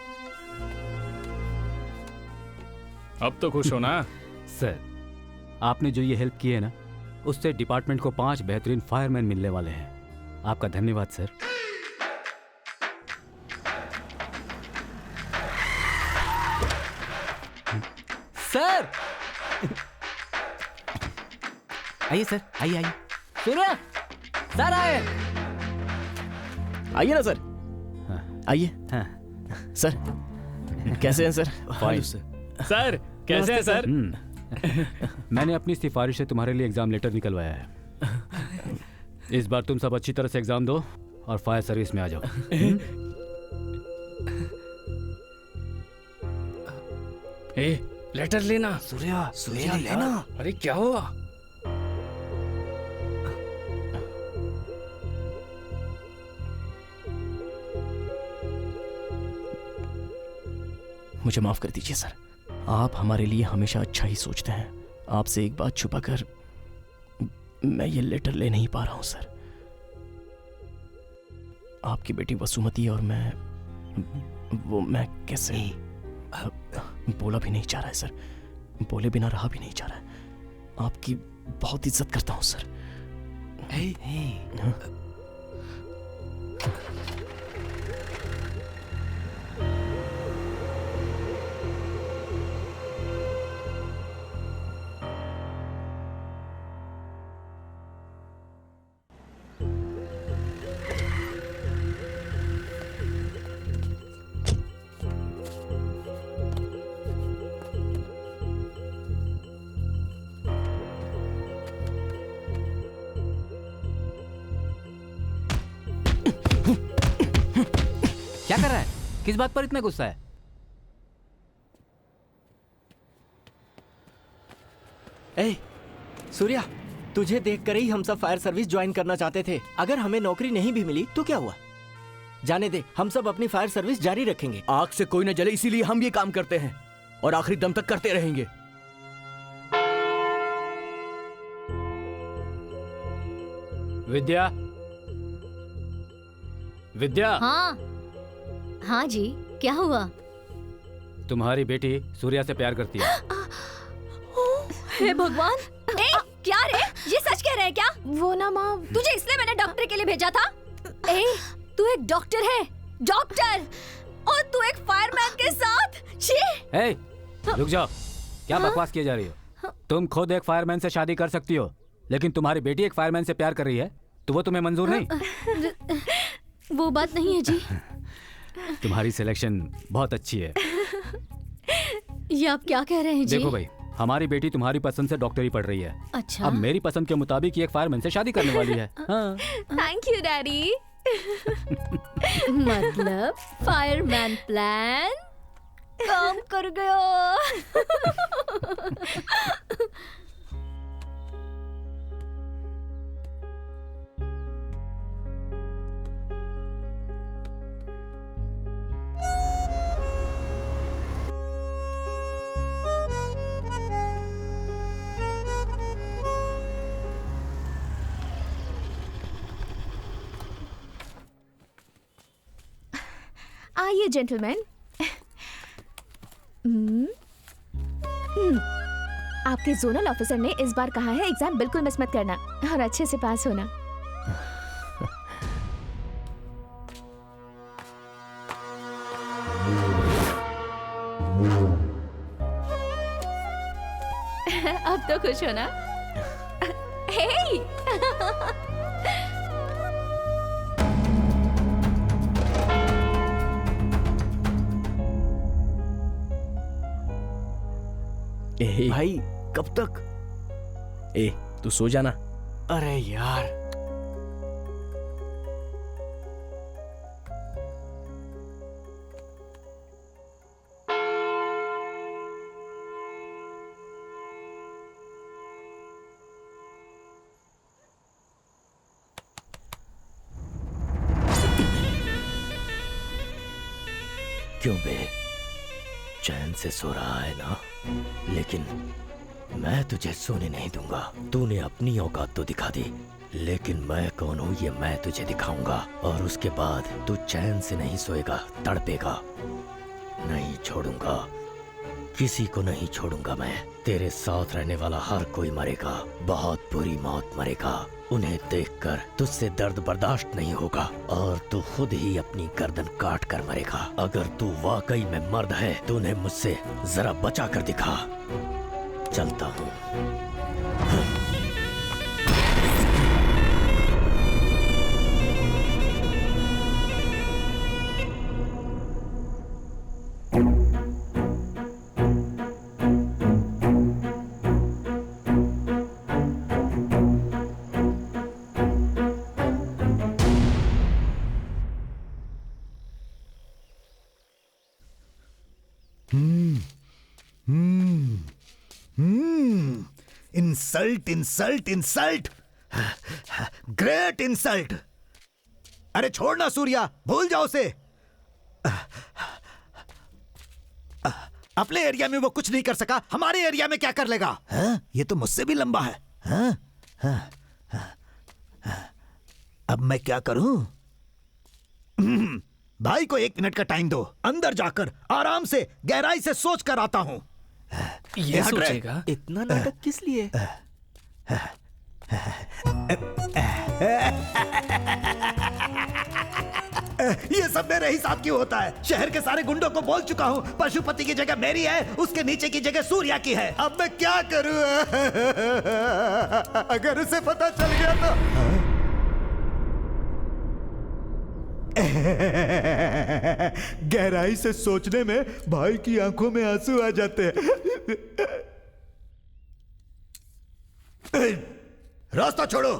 अब तो खुश हो ना? सर, आपने जो ये हेल्प की है ना, उससे डिपार्टमेंट को 5 बेहतरीन फायरमैन मिलने वाले हैं। आपका धन्यवाद सर। सर आइए सर, आइए आइए। सूर्य सर आए। आइए ना सर, आइए। सर कैसे हैं सर? फाइन सर कैसे हैं सर? मैंने अपनी सिफारिश से तुम्हारे लिए एग्जाम लेटर निकलवाया है। इस बार तुम सब अच्छी तरह से एग्जाम दो और फायर सर्विस में आ जाओ। ए, लेटर लेना। सूर्या लेना। अरे क्या हुआ? मुझे माफ कर दीजिए सर, आप हमारे लिए हमेशा अच्छा ही सोचते हैं। आपसे एक बात छुपाकर मैं ये लेटर ले नहीं पा रहा हूं सर। आपकी बेटी वसुमती और मैं कैसे बोला भी नहीं चाह रहा है सर, बोले बिना रहा भी नहीं चाह रहा है। आपकी बहुत इज्जत करता हूं सर। क्या कर रहा है? किस बात पर इतना गुस्सा है? ए, सूर्या, तुझे देखकर ही हम सब फायर सर्विस ज्वाइन करना चाहते थे। अगर हमें नौकरी नहीं भी मिली तो क्या हुआ? जाने दे, हम सब अपनी फायर सर्विस जारी रखेंगे। आग से कोई न जले, इसीलिए हम ये काम करते हैं और आखिरी दम तक करते रहेंगे। विद्या, विद्या। हाँ हाँ जी, क्या हुआ? तुम्हारी बेटी सूर्या से प्यार करती है। हे भगवान! ए, क्या रे? ये सच कह रहे हैं क्या? वो ना माँ, तुझे इसलिए मैंने डॉक्टर के लिए भेजा था? ए, तू एक डॉक्टर है, डॉक्टर, और तू एक फायरमैन के साथ? छी! ए, रुक जाओ। क्या बकवास किए जा रही हो? तुम खुद एक फायरमैन से शादी कर सकती हो, लेकिन तुम्हारी बेटी एक फायरमैन से प्यार कर रही है तो वो तुम्हें मंजूर नहीं? वो बात नहीं है जी। तुम्हारी सिलेक्शन बहुत अच्छी है। ये आप क्या कह रहे हैं जी? देखो भाई, हमारी बेटी तुम्हारी पसंद से डॉक्टरी पढ़ रही है। अच्छा। अब मेरी पसंद के मुताबिक ये एक फायरमैन से शादी करने वाली है। हाँ। Thank you daddy. मतलब फायरमैन प्लान काम कर गया। आइए जेंटलमैन। आपके जोनल ऑफिसर ने इस बार कहा है एग्जाम बिल्कुल मिस मत करना और अच्छे से पास होना। अब तो खुश हो ना? हे! भाई कब तक? ए, तू सो जाना। अरे यार, क्यों बे, चैन से सो रहा है ना? लेकिन मैं तुझे सोने नहीं दूंगा। तूने अपनी औकात तो दिखा दी, लेकिन मैं कौन हूँ ये मैं तुझे दिखाऊंगा। और उसके बाद तू चैन से नहीं सोएगा, तड़पेगा। नहीं छोड़ूंगा, किसी को नहीं छोड़ूंगा मैं। तेरे साथ रहने वाला हर कोई मरेगा, बहुत बुरी मौत मरेगा। उन्हें देखकर तुझसे दर्द बर्दाश्त नहीं होगा और तू खुद ही अपनी गर्दन काट कर मरेगा। अगर तू वाकई में मर्द है तो उन्हें मुझसे जरा बचा कर दिखा। चलता हूँ। Insult insult insult, great insult. अरे छोड़ना सूर्या, भूल जाओ उसे। अपने एरिया में वो कुछ नहीं कर सका, हमारे एरिया में क्या कर लेगा? ये तो मुझसे भी लंबा है। अब मैं क्या करूं? भाई को 1 मिनट का टाइम दो, अंदर जाकर आराम से गहराई से सोच कर आता हूं। ये सोचेगा इतना नाटक किस लिए? ये सब मेरे हिसाब क्यों होता है? शहर के सारे गुंडों को बोल चुका हूँ, पशुपति की जगह मेरी है, उसके नीचे की जगह सूर्या की है। अब मैं क्या करूँ? अगर उसे पता चल गया तो। गहराई से सोचने में भाई की आंखों में आंसू आ जाते हैं। रास्ता छोड़ो।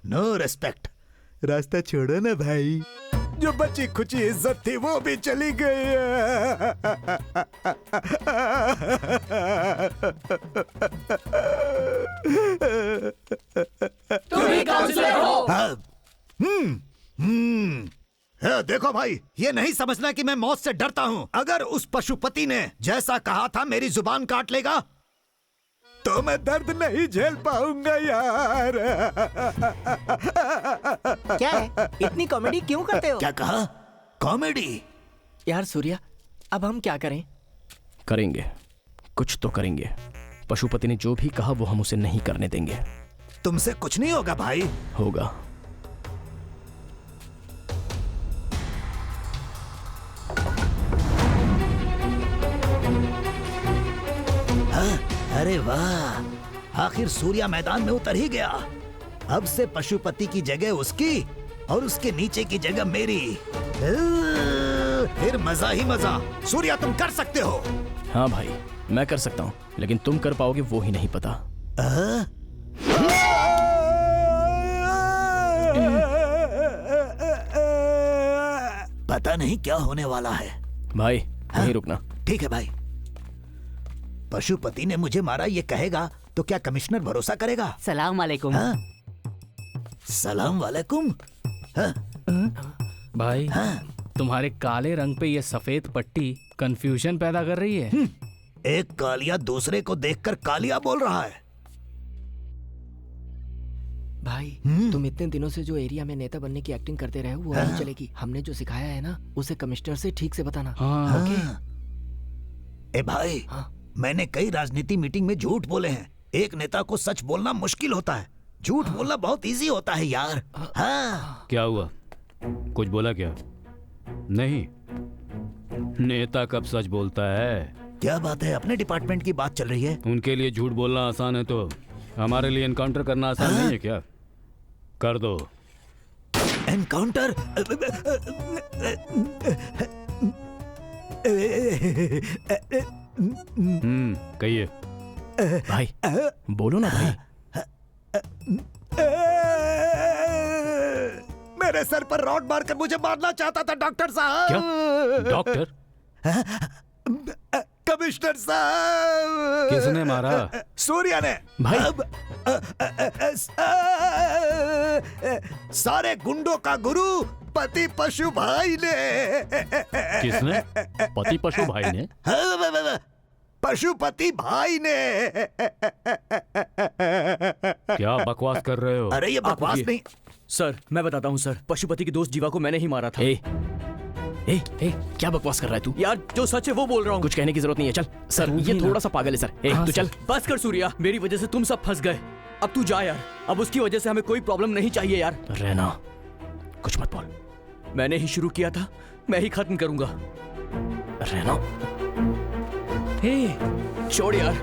No respect. रास्ता छोड़ो ना भाई। जो बची खुची इज्जत थी वो भी चली गई है। तुम ही काउंसलर हो। देखो भाई, ये नहीं समझना कि मैं मौत से डरता हूँ। अगर उस पशुपति ने जैसा कहा था मेरी जुबान काट लेगा तो मैं दर्द नहीं झेल पाऊंगा यार। क्या है? इतनी कॉमेडी क्यों करते हो? क्या कहा? कॉमेडी? यार सूर्या, अब हम क्या करें? करेंगे, कुछ तो करेंगे। पशुपति ने जो भी कहा वो हम उसे नहीं करने देंगे। तुमसे कुछ नहीं होगा भाई। होगा। अरे वाह, आखिर सूर्या मैदान में उतर ही गया। अब से पशुपति की जगह उसकी और उसके नीचे की जगह मेरी। फिर मजा ही मजा। सूर्या तुम कर सकते हो। हाँ भाई, मैं कर सकता हूँ, लेकिन तुम कर पाओगे वो ही नहीं पता। पता नहीं क्या होने वाला है भाई। यहीं रुकना। ठीक है भाई। पशुपति ने मुझे मारा ये कहेगा तो क्या कमिश्नर भरोसा करेगा? सलाम वालेकुम। सलाम वालेकुम। भाई, तुम्हारे काले रंग पे ये सफेद पट्टी कंफ्यूजन पैदा कर रही है। एक कालिया दूसरे को देखकर कालिया बोल रहा है। भाई, तुम इतने दिनों से जो एरिया में नेता बनने की एक्टिंग करते रहे हो वो नहीं चलेगी। हमने जो सिखाया है ना उसे कमिश्नर से ठीक से बताना। ओके? ए भाई, मैंने कई राजनीति मीटिंग में झूठ बोले हैं। एक नेता को सच बोलना मुश्किल होता है, झूठ बोलना बहुत इजी होता है यार। हाँ। क्या हुआ? कुछ बोला क्या? नहीं, नेता कब सच बोलता है? क्या बात है, अपने डिपार्टमेंट की बात चल रही है। उनके लिए झूठ बोलना आसान है तो हमारे लिए एनकाउंटर करना आसान नहीं है क्या? कर दो। एनकाउंटर? कहिए भाई। बोलो ना भाई। मेरे सर पर रॉड मारकर मुझे मारना चाहता था डॉक्टर साहब। क्या? डॉक्टर? कमिश्नर साहब। किसने मारा? सूर्या ने। भाई सारे गुंडों का गुरु पति पशु भाई ने। किसने? पति पशु भाई ने? पशुपति भाई ने। क्या बकवास कर रहे हो? अरे ये बकवास नहीं। सर मैं बताता हूँ सर, पशुपति की दोस्त जीवा को मैंने ही मारा था। ए, क्या बकवास कर रहा है तू? यार जो सच है वो बोल रहा हूँ। कुछ कहने की जरूरत नहीं है, चल। सर ये थोड़ा सा पागल है सर। तू चल। बस कर सूर्या, मेरी वजह से तुम सब फंस गए। अब तू जा यार, अब उसकी वजह से हमें कोई प्रॉब्लम नहीं चाहिए यार। रहना, कुछ मत बोल। मैंने ही शुरू किया था, मैं ही खत्म करूंगा। रहना। छोड़ यार।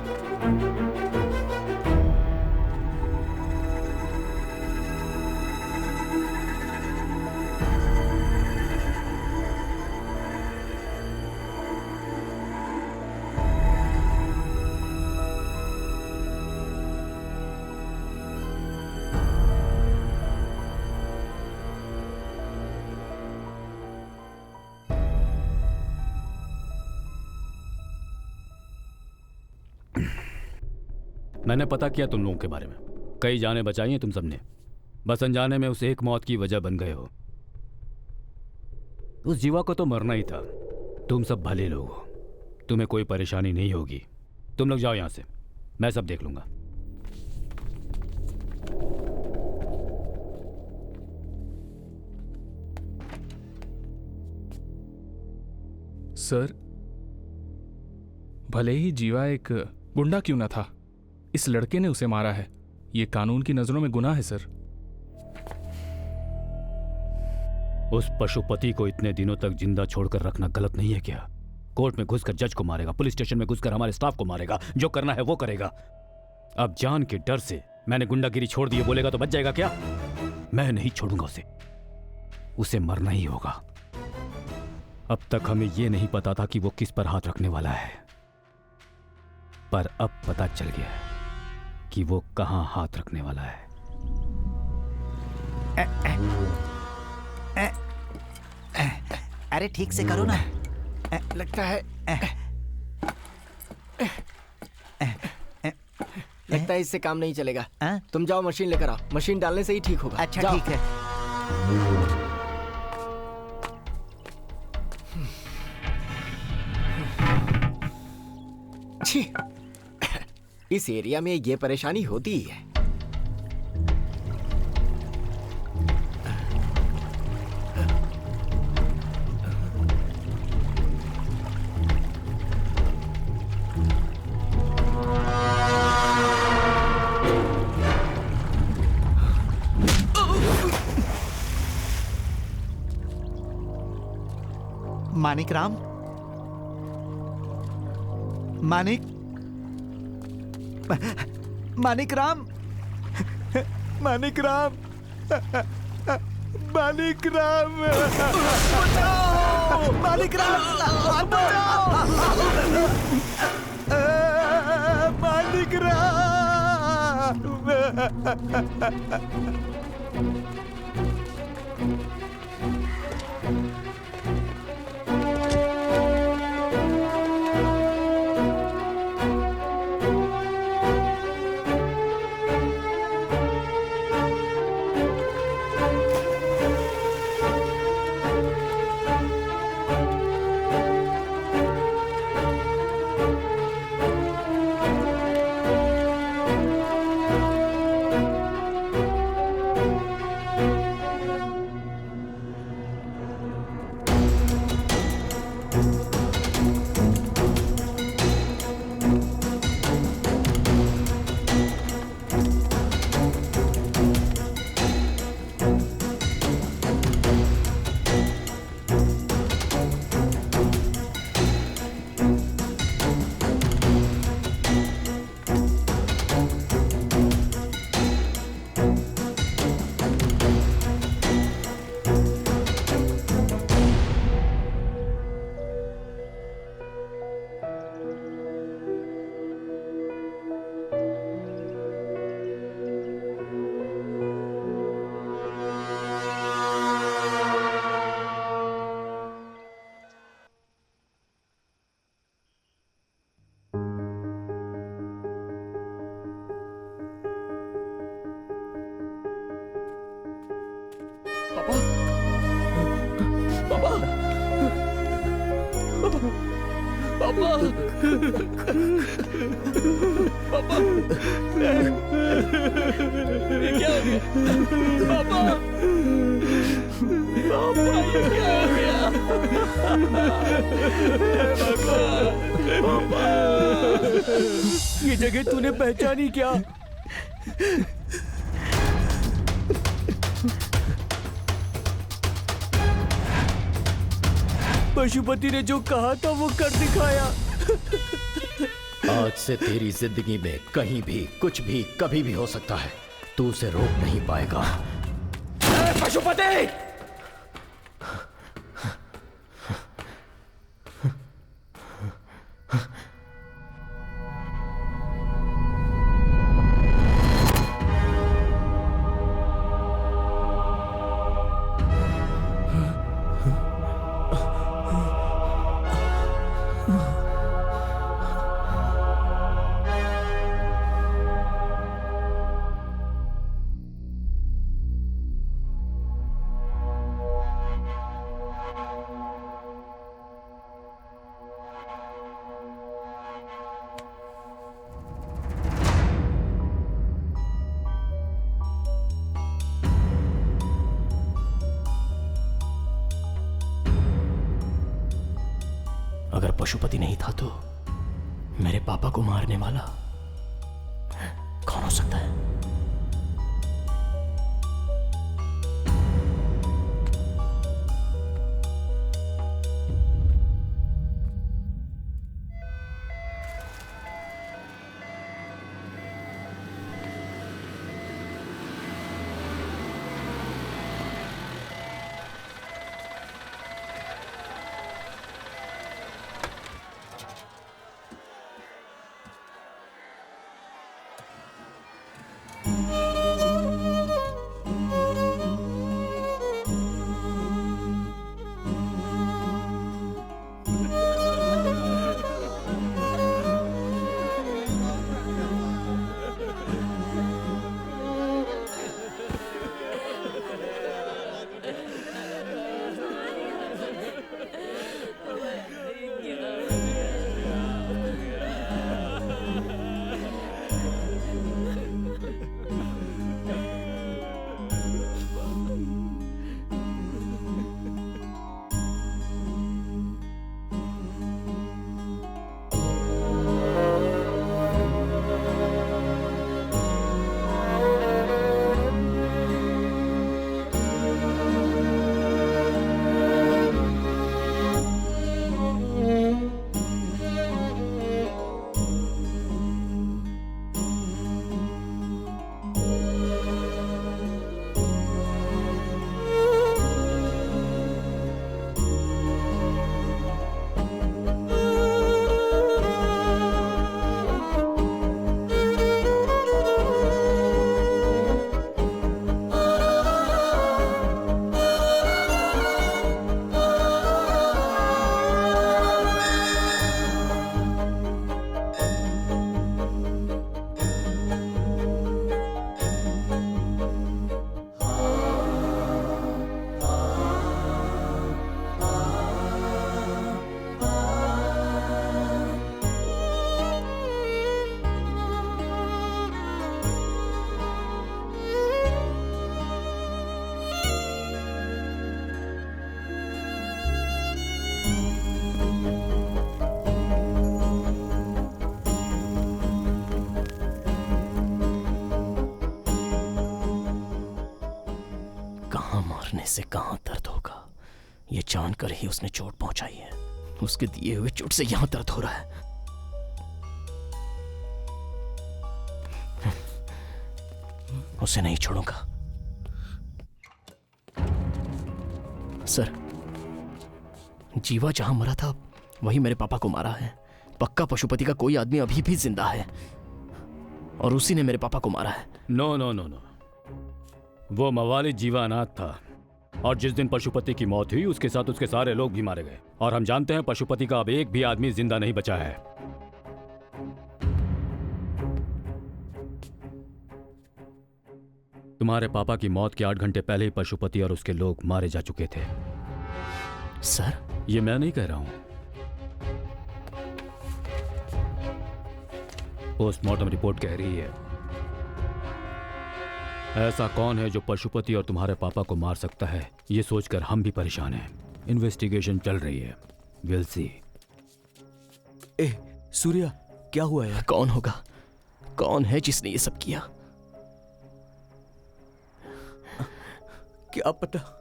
मैंने पता किया तुम लोगों के बारे में, कई जानें बचाई हैं तुम सबने, बस अनजाने में उस एक मौत की वजह बन गए हो। उस जीवा को तो मरना ही था। तुम सब भले लोग हो, तुम्हें कोई परेशानी नहीं होगी। तुम लोग जाओ यहां से, मैं सब देख लूंगा। सर भले ही जीवा एक गुंडा क्यों ना था, इस लड़के ने उसे मारा है। ये कानून की नजरों में गुनाह है सर। उस पशुपति को इतने दिनों तक जिंदा छोड़कर रखना गलत नहीं है क्या? कोर्ट में घुसकर जज को मारेगा, पुलिस स्टेशन में घुसकर हमारे स्टाफ को मारेगा, जो करना है वो करेगा। अब जान के डर से मैंने गुंडागिरी छोड़ दी बोलेगा तो बच जाएगा क्या? मैं नहीं छोड़ूंगा उसे मरना ही होगा। अब तक हमें यह नहीं पता था कि वो किस पर हाथ रखने वाला है, पर अब पता चल गया है कि वो कहां हाथ रखने वाला है। अरे ठीक से करो ना। लगता है इससे काम नहीं चलेगा। तुम जाओ मशीन लेकर आओ, मशीन डालने से ही ठीक होगा। अच्छा ठीक है। इस एरिया में ये परेशानी होती ही है। मानिक राम, मानिक मानिक राम, मानिक राम, मानिक राम, बचाओ! मानिक राम, बचाओ! मानिक राम। पापा पापा ये क्या हो गया पापा पापा ये क्या हो गया पापा ये जगह तूने पहचानी क्या? पशुपति ने जो कहा था वो कर दिखाया। आज से तेरी जिंदगी में कहीं भी कुछ भी कभी भी हो सकता है, तू उसे रोक नहीं पाएगा। पशुपति! अगर पशुपति नहीं था तो मेरे पापा को मारने वाला कौन हो सकता है? से कहां दर्द होगा ये जानकर ही उसने चोट पहुंचाई है। उसके दिए हुए चोट से यहां दर्द हो रहा है। उसे नहीं छोड़ूंगा। सर, जीवा जहां मरा था वही मेरे पापा को मारा है। पक्का पशुपति का कोई आदमी अभी भी जिंदा है और उसी ने मेरे पापा को मारा है। नो नो नो नो, वो मवाली जीवा अनाथ था और जिस दिन पशुपति की मौत हुई उसके साथ उसके सारे लोग भी मारे गए। और हम जानते हैं पशुपति का अब एक भी आदमी जिंदा नहीं बचा है। तुम्हारे पापा की मौत के 8 घंटे पहले ही पशुपति और उसके लोग मारे जा चुके थे। सर, ये मैं नहीं कह रहा हूं, पोस्टमार्टम रिपोर्ट कह रही है। ऐसा कौन है जो पशुपति और तुम्हारे पापा को मार सकता है, ये सोचकर हम भी परेशान हैं। इन्वेस्टिगेशन चल रही है, विल सी। ए सूर्या, क्या हुआ यार? कौन होगा? कौन है जिसने ये सब किया? क्या पता।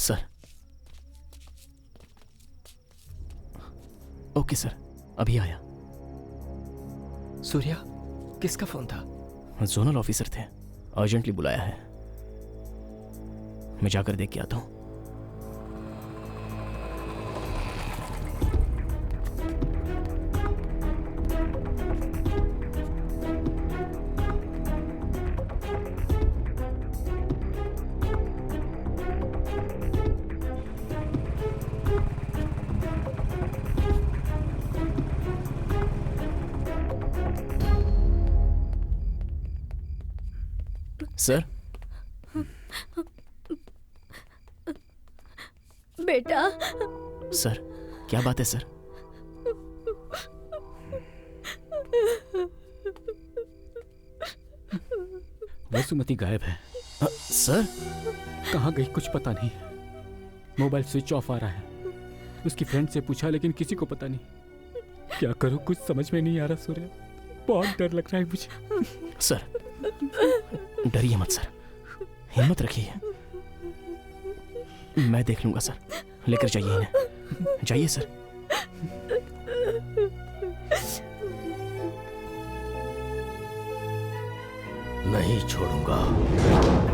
सर। ओके सर, अभी आया। सूर्या, किसका फोन था? जोनल ऑफिसर थे, अर्जेंटली बुलाया है। मैं जाकर देख के आता हूं। सर। बेटा। सर, क्या बात है सर? वसुमती गायब है। सर? कहाँ गई कुछ पता नहीं। मोबाइल स्विच ऑफ आ रहा है। उसकी फ्रेंड से पूछा लेकिन किसी को पता नहीं। क्या करूं, कुछ समझ में नहीं आ रहा सूर्या। बहुत डर लग रहा है मुझे। सर, डरिए मत सर, हिम्मत रखिए। मैं देख लूंगा सर। लेकर जाइए इन्हें। जाइए सर। नहीं छोड़ूंगा,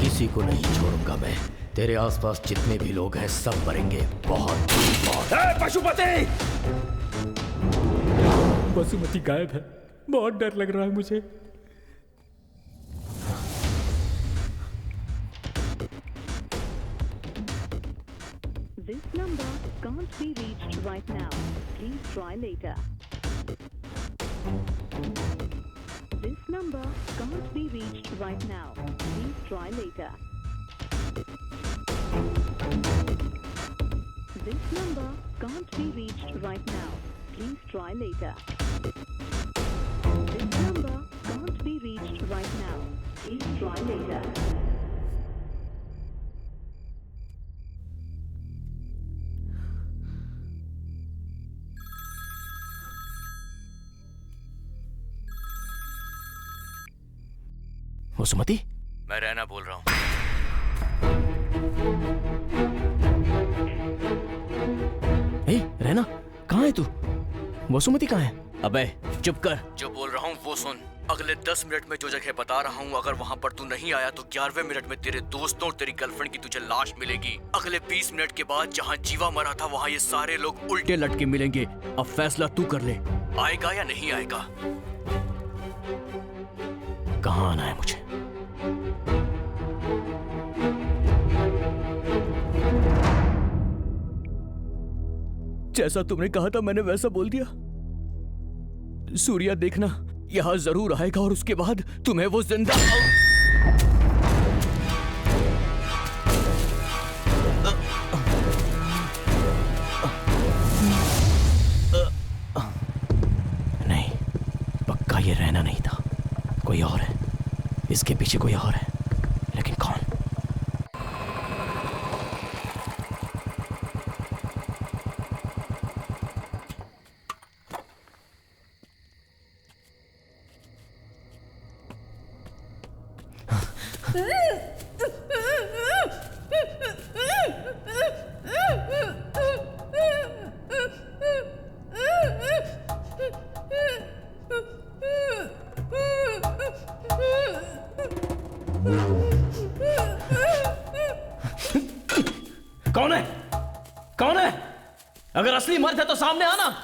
किसी को नहीं छोड़ूंगा मैं। तेरे आसपास जितने भी लोग हैं सब मरेंगे। बहुत बहुत। पशुपति! वसुमती गायब है, बहुत डर लग रहा है मुझे। This number can't be reached right now. Please try later. This number can't be reached right now. Please try later. This number can't be reached right now. Please try later. This number can't be reached right now. Please try later. Vasumati? मैं रैना बोल रहा हूँ। ए, रैना, कहाँ है तू? वसुमती कहाँ है? अबे चुप कर, जो बोल रहा हूँ वो सुन। अगले 10 मिनट में जो जगह बता रहा हूँ, अगर वहाँ पर तू नहीं आया तो 11वें मिनट में तेरे दोस्तों और तेरी गर्लफ्रेंड की तुझे लाश मिलेगी। अगले 20 मिनट के बाद जहाँ जीवा मरा था वहाँ ये सारे लोग उल्टे लटके मिलेंगे। अब फैसला तू कर ले, आएगा या नहीं आएगा। कहाँ आना है मुझे? जैसा तुमने कहा था मैंने वैसा बोल दिया। सूर्या देखना, यहाँ जरूर आएगा और उसके बाद तुम्हें वो जिंदा नहीं, पक्का ये रहना नहीं था, कोई और है। इसके पीछे कोई और है, लेकिन कौन? कौन है? कौन है? अगर असली मर्द है तो सामने आना।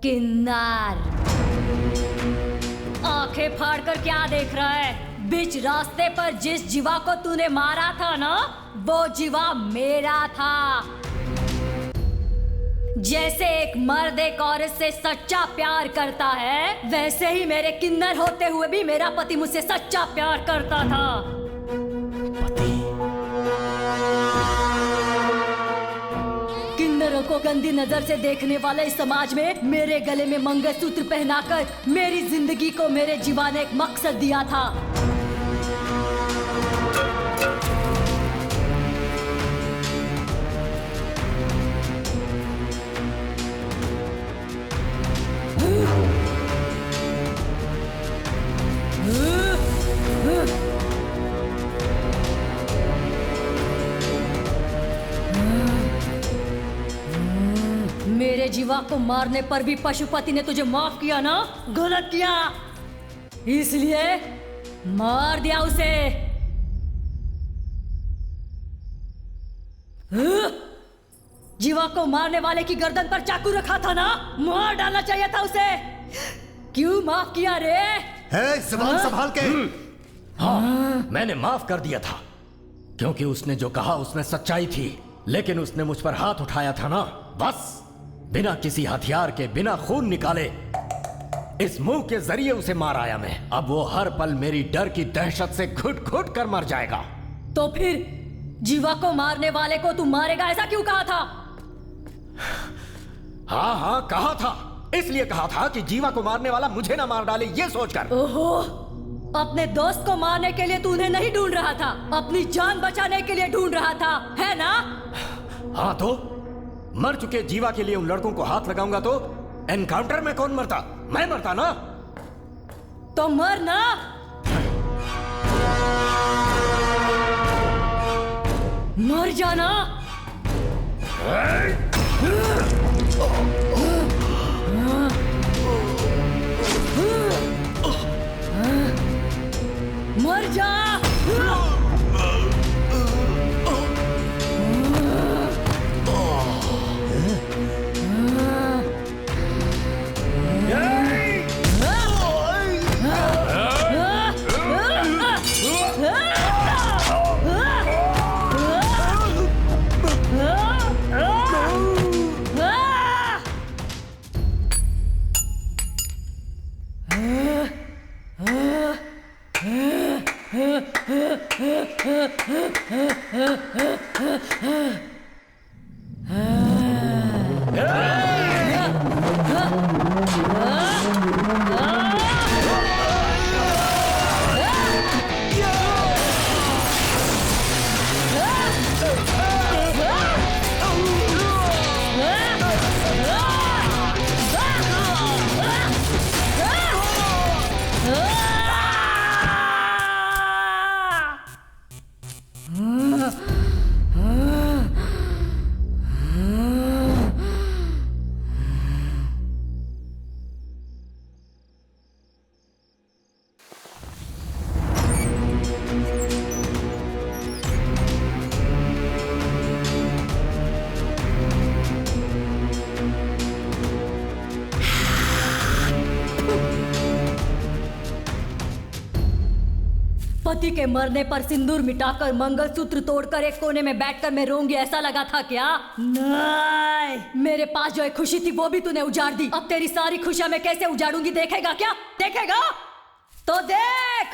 किन्नर। आंखें फाड़कर क्या देख रहा है? बीच रास्ते पर जिस जीवा को तूने मारा था ना, वो जीवा मेरा था। जैसे एक मर्द एक औरत से सच्चा प्यार करता है, वैसे ही मेरे किन्नर होते हुए भी मेरा पति मुझसे सच्चा प्यार करता था। किन्नरों को गंदी नजर से देखने वाले इस समाज में मेरे गले में मंगलसूत्र पहनाकर मेरी जिंदगी को मेरे जीवा ने एक मकसद दिया था। मेरे जीवा को मारने पर भी पशुपति ने तुझे माफ किया ना? गलत किया, इसलिए मार दिया उसे। जीवा को मारने वाले की गर्दन पर चाकू रखा था ना, मार डालना चाहिए था उसे। क्यों माफ किया रे? ज़बान संभाल के। हाँ, मैंने माफ कर दिया था क्योंकि उसने जो कहा उसमें सच्चाई थी, लेकिन उसने मुझ पर हाथ उठाया था ना, बस बिना किसी हथियार के, बिना खून निकाले, इस मुंह के जरिए उसे मार आया मैं। अब वो हर पल मेरी डर की दहशत से घुट घुट कर मर जाएगा। तो फिर जीवा को मारने वाले को तू मारेगा ऐसा क्यों कहा था? हाँ कहा था, इसलिए कहा था कि जीवा को मारने वाला मुझे ना मार डाले, ये सोचकर। ओहो, अपने दोस्त को मारने के लिए तू उन्हें नहीं ढूंढ रहा था, अपनी जान बचाने के लिए ढूंढ रहा था, है ना? हाँ, तो मर चुके जीवा के लिए उन लड़कों को हाथ लगाऊंगा तो एनकाउंटर में कौन मरता? मैं मरता ना। तो मर ना। मर जाना। मर जा। पति के मरने पर सिंदूर मिटाकर मंगलसूत्र तोड़कर एक कोने में बैठकर मैं रोऊंगी ऐसा लगा था क्या? नहीं, मेरे पास जो एक खुशी थी वो भी तूने उजाड़ दी। अब तेरी सारी खुशियां मैं कैसे उजाड़ूंगी देखेगा क्या? देखेगा तो देख।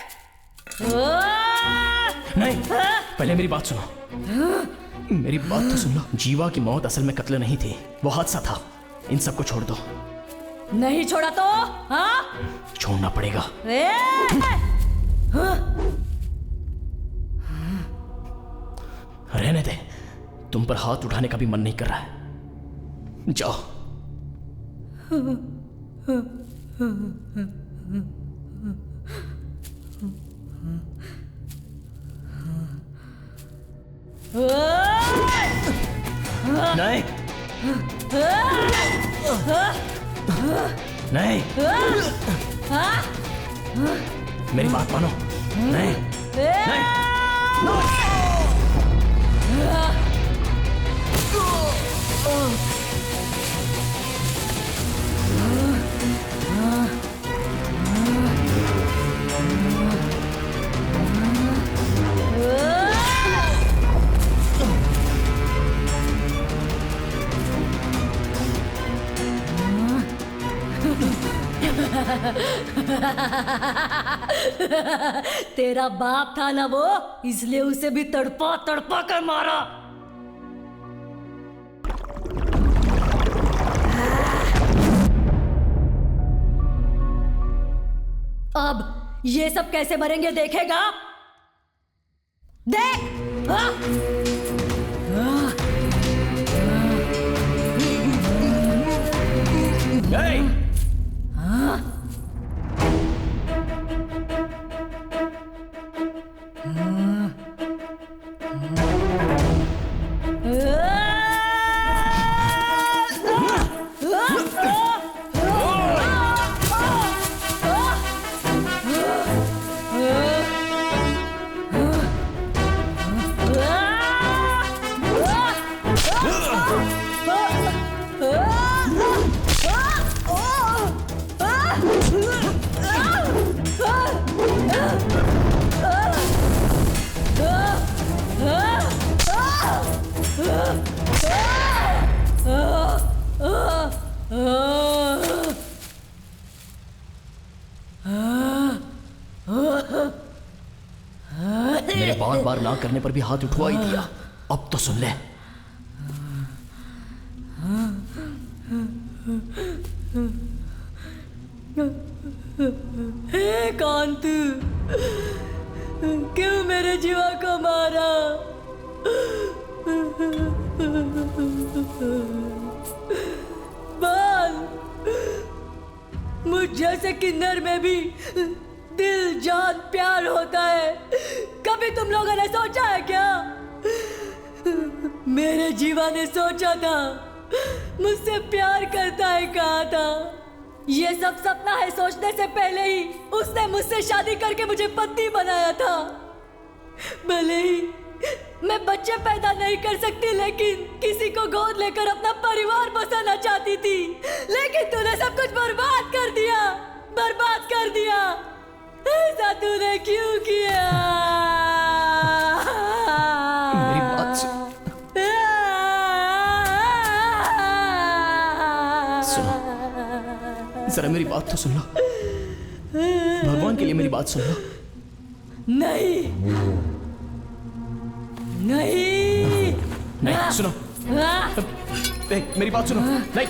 नहीं, पहले मेरी बात सुनो। मेरी बात तो सुन लो। जीवा की मौत असल में कत्ल नहीं थी, वो हादसा था। इन सबको छोड़ दो। नहीं छोड़ा तो? हाँ, छोड़ना पड़ेगा। रहने दे, तुम पर हाथ उठाने का भी मन नहीं कर रहा है। जाओ। नहीं, नहीं, मेरी बात मानो। नहीं, नहीं। तेरा बाप था ना वो, इसलिए उसे भी तड़पा तड़पा कर मारा। अब ये सब कैसे मरेंगे देखेगा? देख। हाँ? हाँ? मेरे बार बार ना करने पर भी हाथ उठवा ही दिया। अब तो सुन ले। हे कांत, क्यों मेरे जीवा को मारा? बाल, मुझ जैसे किन्नर में भी दिल जान प्यार होता है। कभी तुम लोगों ने सोचा है क्या? मेरे जीवा ने सोचा था, मुझसे प्यार करता है कहा था। ये सब सपना है सोचने से पहले ही उसने मुझसे शादी करके मुझे पत्नी बनाया था। भले ही मैं बच्चे पैदा नहीं कर सकती, लेकिन किसी को गोद लेकर अपना परिवार बसाना चाहती थी। लेकिन तूने सब कुछ बर्बाद कर दिया, बर्बाद कर दिया। ऐसा तूने क्यों किया? मेरी बात सुनो, जरा मेरी बात तो सुन लो। भगवान के लिए मेरी बात सुन लो। नहीं नहीं नहीं, सुनो। मेरी बात सुनो। नहीं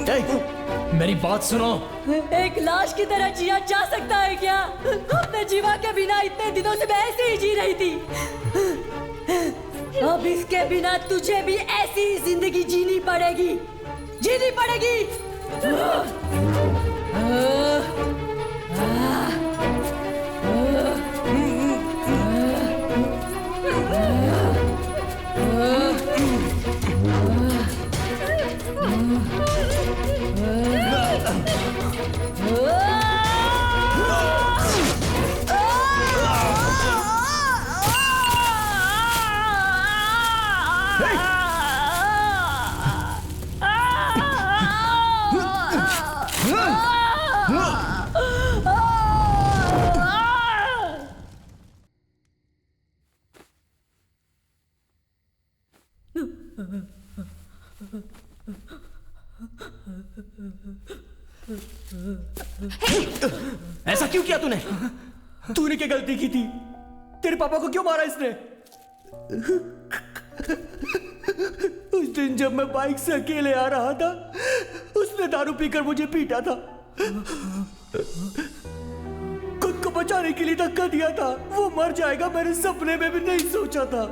नहीं, मेरी बात सुनो। एक लाश की तरह जिया जा सकता है क्या? अपने जीवा के बिना इतने दिनों से मैं ऐसे ही जी रही थी। अब इसके बिना तुझे भी ऐसी ही जिंदगी जीनी पड़ेगी, जीनी पड़ेगी। ऐसा क्यों किया तूने? तूने क्या गलती की थी? तेरे पापा को क्यों मारा इसने? उस दिन जब मैं बाइक से अकेले आ रहा था, उसने दारू पीकर मुझे पीटा था। खुद को बचाने के लिए धक्का दिया था। वो मर जाएगा मैंने सपने में भी नहीं सोचा था।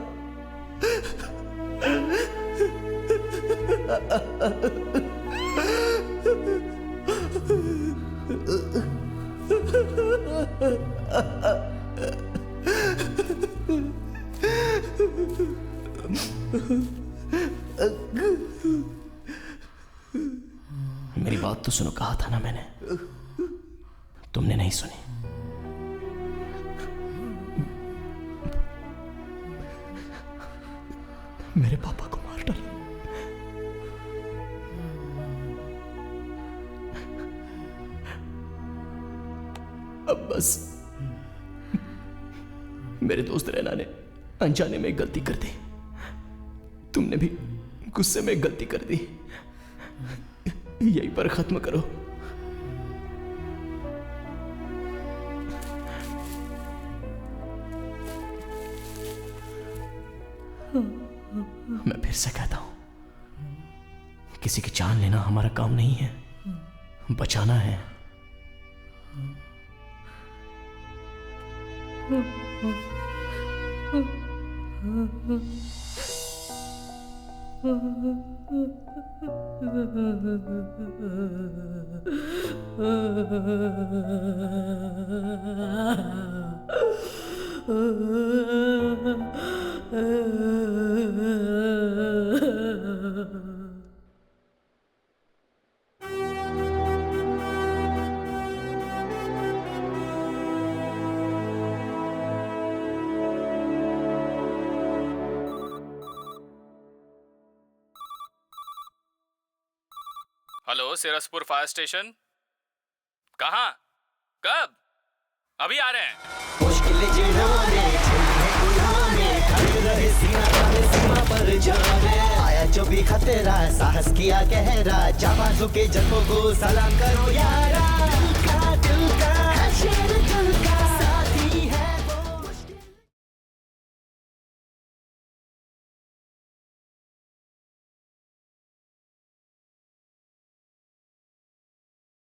मेरी बात तो सुनो, कहा था ना मैंने। तुमने नहीं सुनी। मेरे पापा को मार डाला। अब बस मेरे दोस्त रैना ने अनजाने में गलती कर दी। तुमने भी गुस्से में गलती कर दी। यहीं पर खत्म करो। मैं फिर से कहता हूं, किसी की जान लेना हमारा काम नहीं है, बचाना है। Hello, Sirsapur fire station. कहाँ? कब? अभी आ रहे हैं। आया जो भी खतरा, साहस किया गहरा, जाबाजों के जज्बों को सलाम करो यारा। दिल का